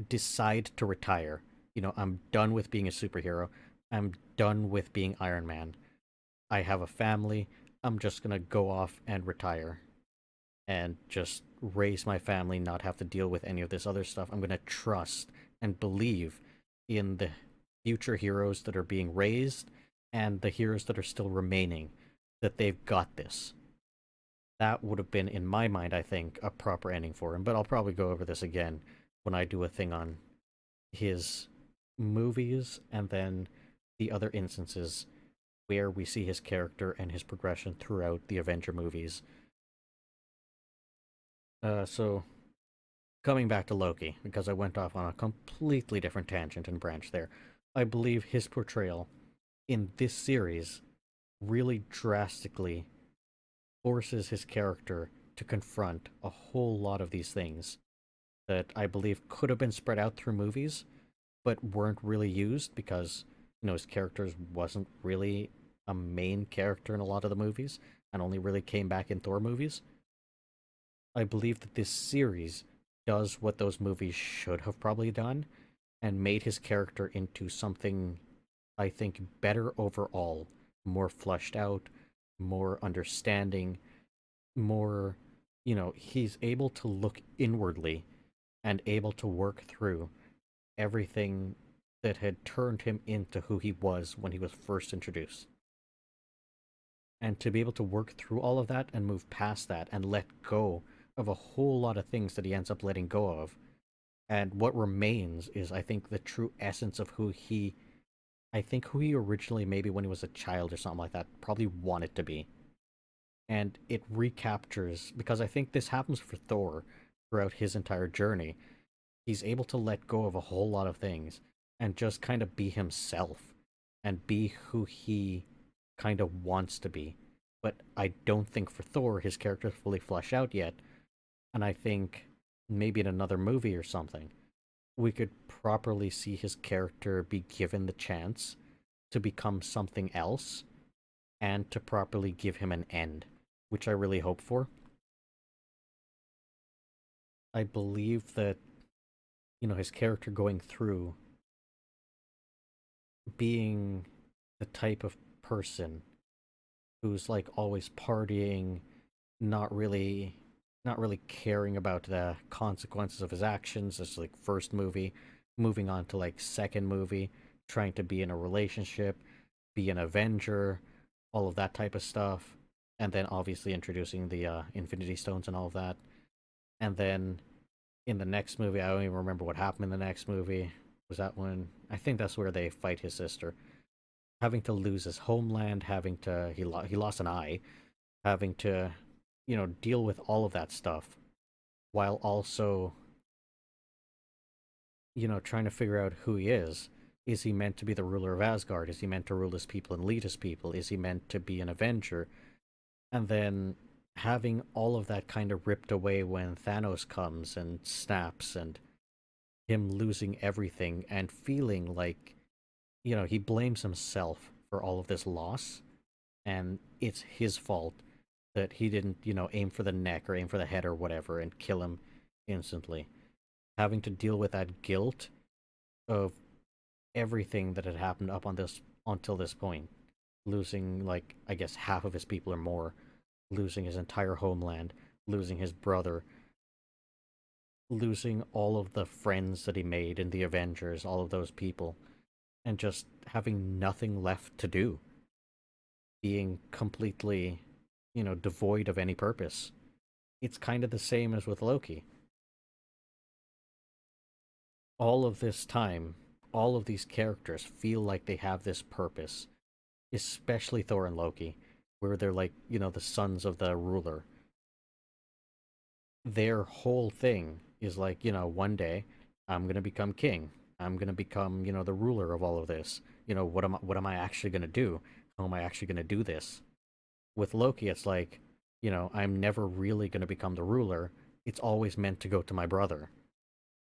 decide to retire. I'm done with being a superhero. I'm done with being Iron Man. I have a family. I'm just going to go off and retire and just raise my family, not have to deal with any of this other stuff. I'm going to trust and believe in the future heroes that are being raised and the heroes that are still remaining, that they've got this. That would have been, in my mind, I think, a proper ending for him. But I'll probably go over this again when I do a thing on his movies and then the other instances where we see his character and his progression throughout the Avenger movies. So coming back to Loki, because I went off on a completely different tangent and branch there, I believe his portrayal in this series really drastically forces his character to confront a whole lot of these things that I believe could have been spread out through movies, but weren't really used because, his characters wasn't really a main character in a lot of the movies and only really came back in Thor movies. I believe that this series does what those movies should have probably done and made his character into something, I think, better overall, more flushed out, more understanding, more, he's able to look inwardly and able to work through everything that had turned him into who he was when he was first introduced. And to be able to work through all of that and move past that and let go of a whole lot of things that he ends up letting go of. And what remains is, I think, the true essence of who he originally, maybe when he was a child or something like that, probably wanted to be. And it recaptures, because I think this happens for Thor throughout his entire journey. He's able to let go of a whole lot of things and just kind of be himself and be who he kind of wants to be. But I don't think for Thor his character is fully fleshed out yet. And I think maybe in another movie or something, we could properly see his character be given the chance to become something else and to properly give him an end, which I really hope for. I believe that, his character going through being the type of person who's like always partying, not really not really caring about the consequences of his actions. It's like first movie, moving on to like second movie, trying to be in a relationship, be an Avenger, all of that type of stuff, and then obviously introducing the Infinity Stones and all of that. And then in the next movie, I don't even remember what happened in the next movie. Was that when? I think that's where they fight his sister. Having to lose his homeland, having to he lost an eye, having to, deal with all of that stuff, while also, trying to figure out who he is. Is he meant to be the ruler of Asgard? Is he meant to rule his people and lead his people? Is he meant to be an Avenger? And then having all of that kind of ripped away when Thanos comes and snaps, and him losing everything and feeling like, he blames himself for all of this loss, and it's his fault that he didn't, aim for the neck or aim for the head or whatever and kill him instantly. Having to deal with that guilt of everything that had happened up on this until this point, losing like I guess half of his people or more, losing his entire homeland, losing his brother, losing all of the friends that he made in the Avengers, all of those people, and just having nothing left to do, being completely, devoid of any purpose. It's kind of the same as with Loki. All of this time, all of these characters feel like they have this purpose, especially Thor and Loki, where they're like, the sons of the ruler. Their whole thing is like, one day I'm gonna become king. I'm gonna become, the ruler of all of this. What am I actually gonna do? How am I actually gonna do this? With Loki, it's like, I'm never really gonna become the ruler. It's always meant to go to my brother.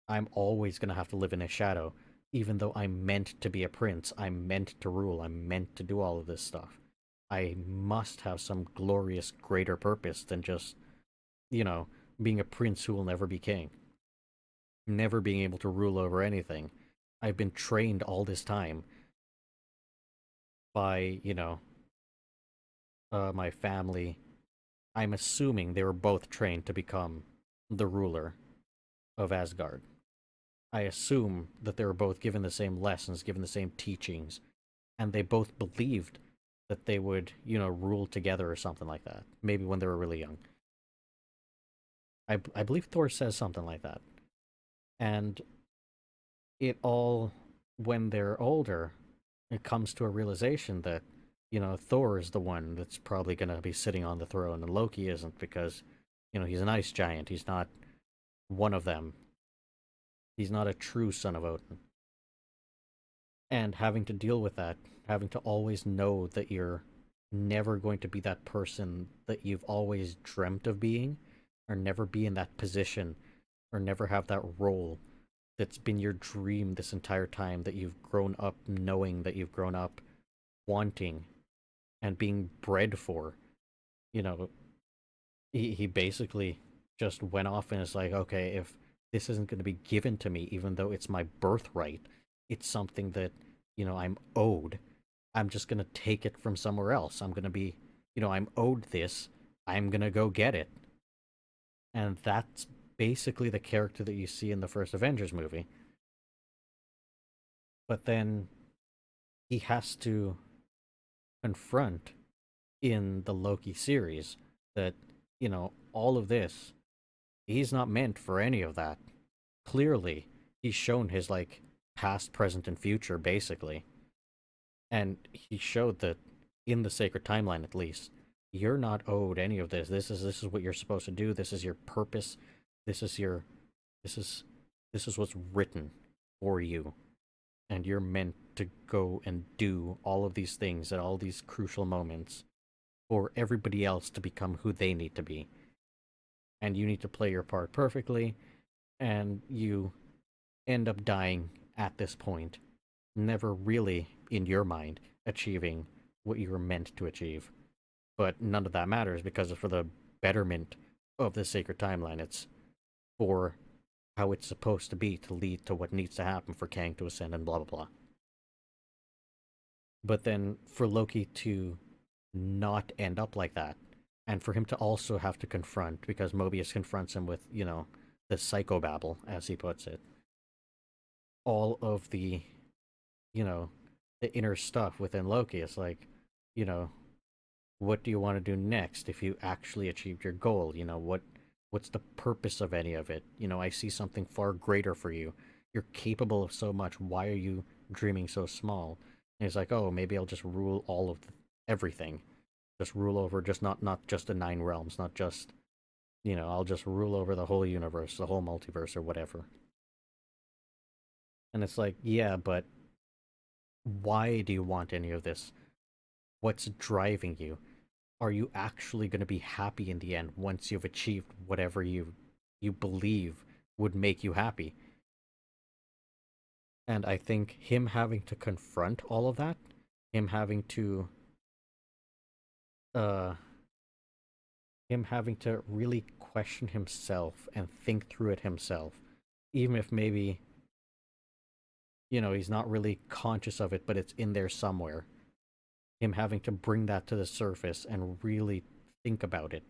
I'm always gonna have to live in his shadow. Even though I'm meant to be a prince, I'm meant to rule, I'm meant to do all of this stuff. I must have some glorious greater purpose than just, you know, being a prince who will never be king, never being able to rule over anything. I've been trained all this time by, my family. I'm assuming they were both trained to become the ruler of Asgard. I assume that they were both given the same lessons, given the same teachings, and they both believed that they would, rule together or something like that. Maybe when they were really young. I believe Thor says something like that. And it all, when they're older, it comes to a realization that, Thor is the one that's probably going to be sitting on the throne, and Loki isn't because, he's an ice giant. He's not one of them. He's not a true son of Odin. And having to deal with that, having to always know that you're never going to be that person that you've always dreamt of being, or never be in that position, or never have that role that's been your dream this entire time, that you've grown up knowing, that you've grown up wanting and being bred for. You know, he basically just went off and is like, okay, if this isn't going to be given to me, even though it's my birthright, it's something that, I'm owed. I'm just gonna take it from somewhere else. I'm gonna be, I'm owed this. I'm gonna go get it. And that's basically the character that you see in the first Avengers movie. But then he has to confront in the Loki series that, all of this, he's not meant for any of that. Clearly, he's shown his, like, past, present, and future, basically. And he showed that in the sacred timeline, at least, you're not owed any of this. This is what you're supposed to do. This is your purpose. This is your this is this is what's written for you. And you're meant to go and do all of these things at all these crucial moments for everybody else to become who they need to be. And you need to play your part perfectly, and you end up dying at this point, never really, in your mind, achieving what you were meant to achieve. But none of that matters because it's for the betterment of the sacred timeline. It's for how it's supposed to be to lead to what needs to happen for Kang to ascend and blah blah blah. But then for Loki to not end up like that, and for him to also have to confront, because Mobius confronts him with, the psychobabble, as he puts it, all of you know, the inner stuff within Loki. It's like, you know, what do you want to do next if you actually achieved your goal? What's the purpose of any of it? I see something far greater for you. You're capable of so much. Why are you dreaming so small? And he's like, oh, maybe I'll just rule all of everything. Just rule over just not just the nine realms, not just, I'll just rule over the whole universe, the whole multiverse or whatever. And it's like, yeah, but why do you want any of this? What's driving you? Are you actually going to be happy in the end once you've achieved whatever you believe would make you happy? And I think him having to confront all of that, him having to uh him having to really question himself and think through it himself, even if maybe, he's not really conscious of it, but it's in there somewhere. Him having to bring that to the surface and really think about it,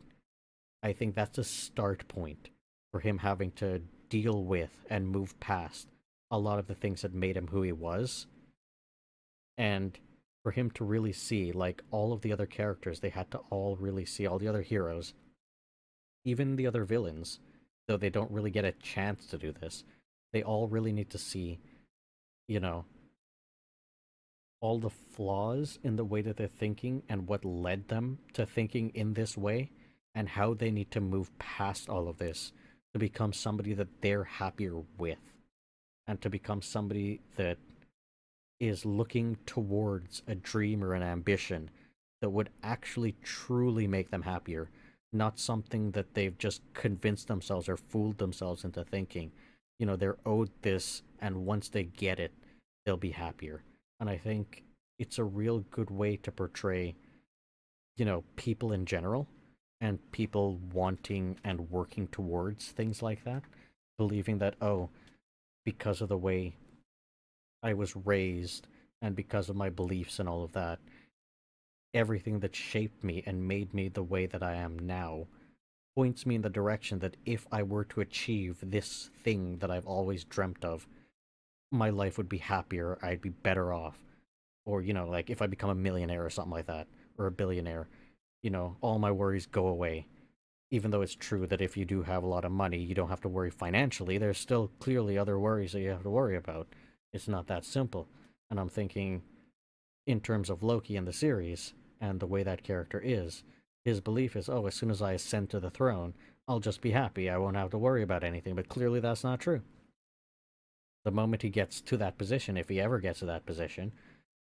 I think that's a start point for him having to deal with and move past a lot of the things that made him who he was. And for him to really see, like, all of the other characters, they had to all really see, all the other heroes, even the other villains, though they don't really get a chance to do this, they all really need to see, you know, all the flaws in the way that they're thinking and what led them to thinking in this way, and how they need to move past all of this to become somebody that they're happier with, and to become somebody that is looking towards a dream or an ambition that would actually truly make them happier, not something that they've just convinced themselves or fooled themselves into thinking. They're owed this, and once they get it, they'll be happier. And I think it's a real good way to portray, people in general and people wanting and working towards things like that, believing that, oh, because of the way I was raised and because of my beliefs and all of that, everything that shaped me and made me the way that I am now points me in the direction that if I were to achieve this thing that I've always dreamt of, my life would be happier, I'd be better off. Or, like if I become a millionaire or something like that, or a billionaire, all my worries go away. Even though it's true that if you do have a lot of money, you don't have to worry financially, there's still clearly other worries that you have to worry about. It's not that simple. And I'm thinking, in terms of Loki in the series, and the way that character is, his belief is, oh, as soon as I ascend to the throne, I'll just be happy, I won't have to worry about anything. But clearly that's not true. The moment he gets to that position, if he ever gets to that position,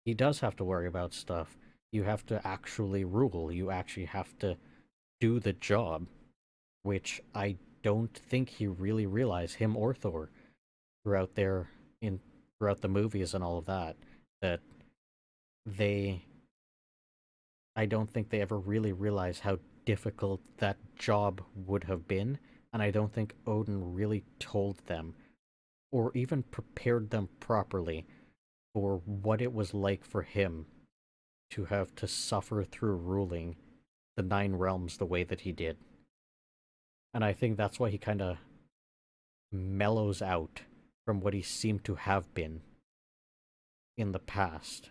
he does have to worry about stuff. You have to actually rule, you actually have to do the job, which I don't think he really realized, him or Thor, throughout their in throughout the movies and all of that, that they I don't think they ever really realized how difficult that job would have been, and I don't think Odin really told them or even prepared them properly for what it was like for him to have to suffer through ruling the Nine Realms the way that he did. And I think that's why he kind of mellows out from what he seemed to have been in the past.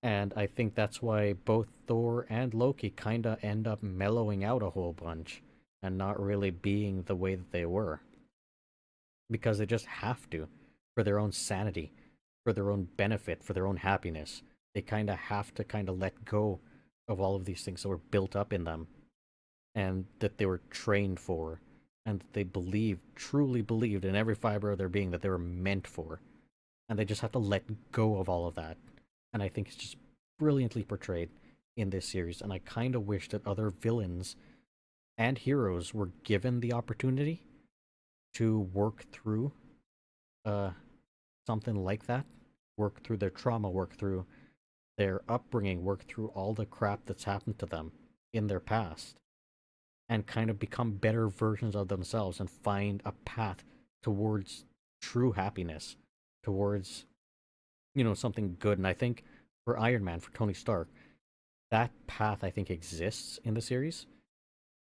And I think that's why both Thor and Loki kind of end up mellowing out a whole bunch and not really being the way that they were. Because they just have to, for their own sanity, for their own benefit, for their own happiness. They kind of have to kind of let go of all of these things that were built up in them and that they were trained for and that they believed, truly believed in every fiber of their being that they were meant for. And they just have to let go of all of that. And I think it's just brilliantly portrayed in this series. And I kind of wish that other villains and heroes were given the opportunity to work through something like that, work through their trauma, work through their upbringing, work through all the crap that's happened to them in their past, and kind of become better versions of themselves and find a path towards true happiness, towards, something good. And I think for Iron Man, for Tony Stark, that path I think exists in the series.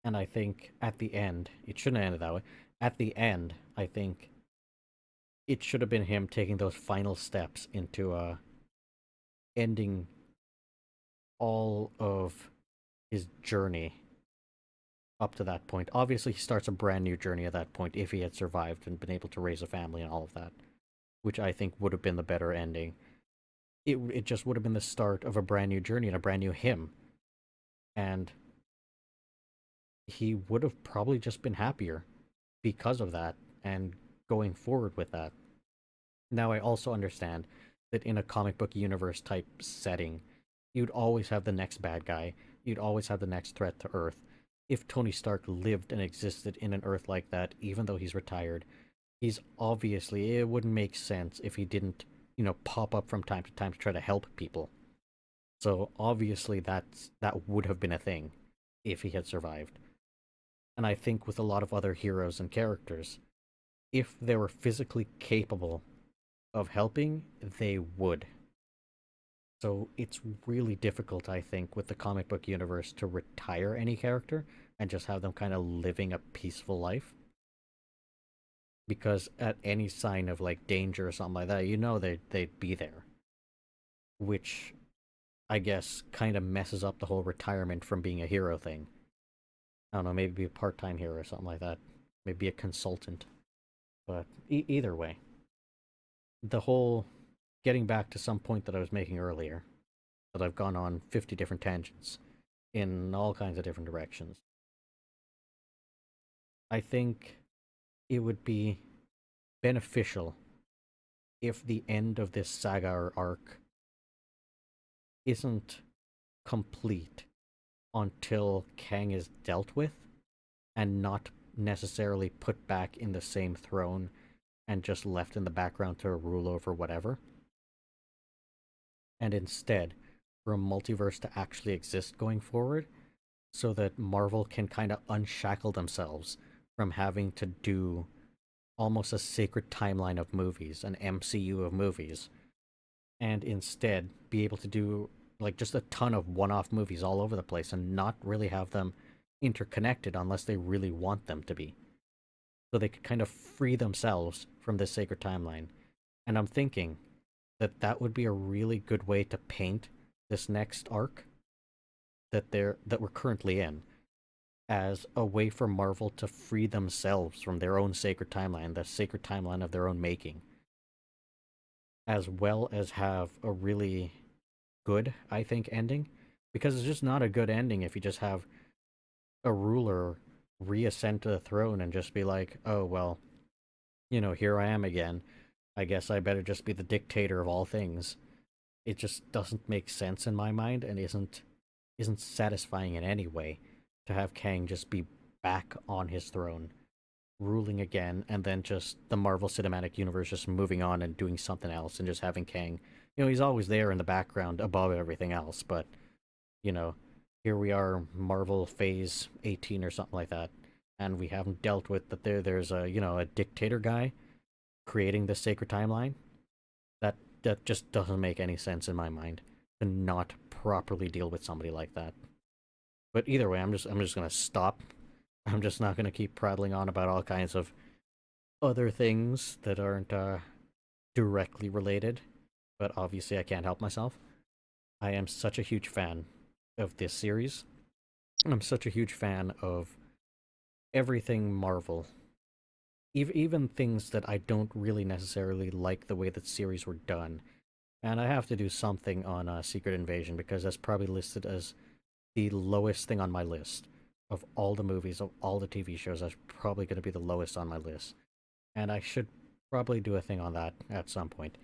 And I think at the end, it shouldn't have ended that way. At the end, I think it should have been him taking those final steps into ending all of his journey up to that point. Obviously, he starts a brand new journey at that point if he had survived and been able to raise a family and all of that, which I think would have been the better ending. It just would have been the start of a brand new journey and a brand new him. And he would have probably just been happier because of that and going forward with that. Now, I also understand that in a comic book universe type setting, you'd always have the next bad guy, you'd always have the next threat to Earth. If Tony Stark lived and existed in an Earth like that, even though he's retired, he's obviously, it wouldn't make sense if he didn't, pop up from time to time to try to help people. So obviously that would have been a thing if he had survived. And I think with a lot of other heroes and characters, if they were physically capable of helping, they would. So it's really difficult, I think, with the comic book universe to retire any character and just have them kind of living a peaceful life. Because at any sign of like danger or something like that, they'd be there. Which I guess kind of messes up the whole retirement from being a hero thing. I don't know, maybe be a part-time hero or something like that. Maybe a consultant. But either way, the whole getting back to some point that I was making earlier, that I've gone on 50 different tangents in all kinds of different directions. I think it would be beneficial if the end of this saga or arc isn't complete until Kang is dealt with and not necessarily put back in the same throne and just left in the background to rule over whatever. And instead, for a multiverse to actually exist going forward, so that Marvel can kind of unshackle themselves from having to do almost a sacred timeline of movies, an MCU of movies, and instead be able to do like just a ton of one-off movies all over the place and not really have them interconnected unless they really want them to be. So they could kind of free themselves from this sacred timeline. And I'm thinking that that would be a really good way to paint this next arc that we're currently in as a way for Marvel to free themselves from their own sacred timeline, the sacred timeline of their own making, as well as have a really good, I think, ending. Because it's just not a good ending if you just have a ruler reascend to the throne and just be like, oh, well, here I am again. I guess I better just be the dictator of all things. It just doesn't make sense in my mind and isn't satisfying in any way to have Kang just be back on his throne, ruling again, and then just the Marvel Cinematic Universe just moving on and doing something else and just having Kang. He's always there in the background above everything else, but, here we are, Marvel Phase 18 or something like that, and we haven't dealt with that there's a dictator guy creating the sacred timeline. That just doesn't make any sense in my mind. to not properly deal with somebody like that. But either way, I'm just gonna stop. I'm just not gonna keep prattling on about all kinds of other things that aren't directly related. But obviously, I can't help myself. I am such a huge fan of this series. I'm such a huge fan of everything Marvel. Even things that I don't really necessarily like the way that series were done. And I have to do something on Secret Invasion because that's probably listed as the lowest thing on my list. Of all the movies, of all the TV shows, that's probably going to be the lowest on my list. And I should probably do a thing on that at some point.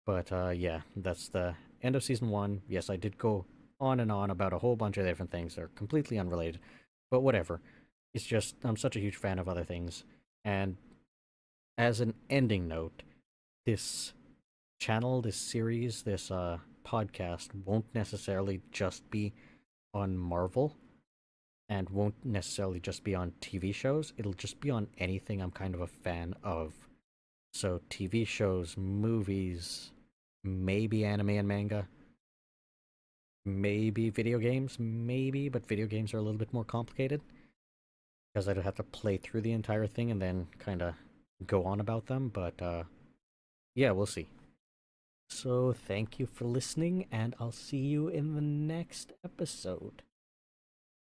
But yeah, that's the end of season one. Yes, I did go on and on about a whole bunch of different things that are completely unrelated. But whatever. It's just, I'm such a huge fan of other things. And as an ending note, this channel, this series, this podcast won't necessarily just be on Marvel and won't necessarily just be on TV shows. It'll just be on anything I'm kind of a fan of. So TV shows, movies, maybe anime and manga, maybe video games, maybe, but video games are a little bit more complicated because I'd have to play through the entire thing and then kind of go on about them. But yeah, we'll see. So thank you for listening, and I'll see you in the next episode.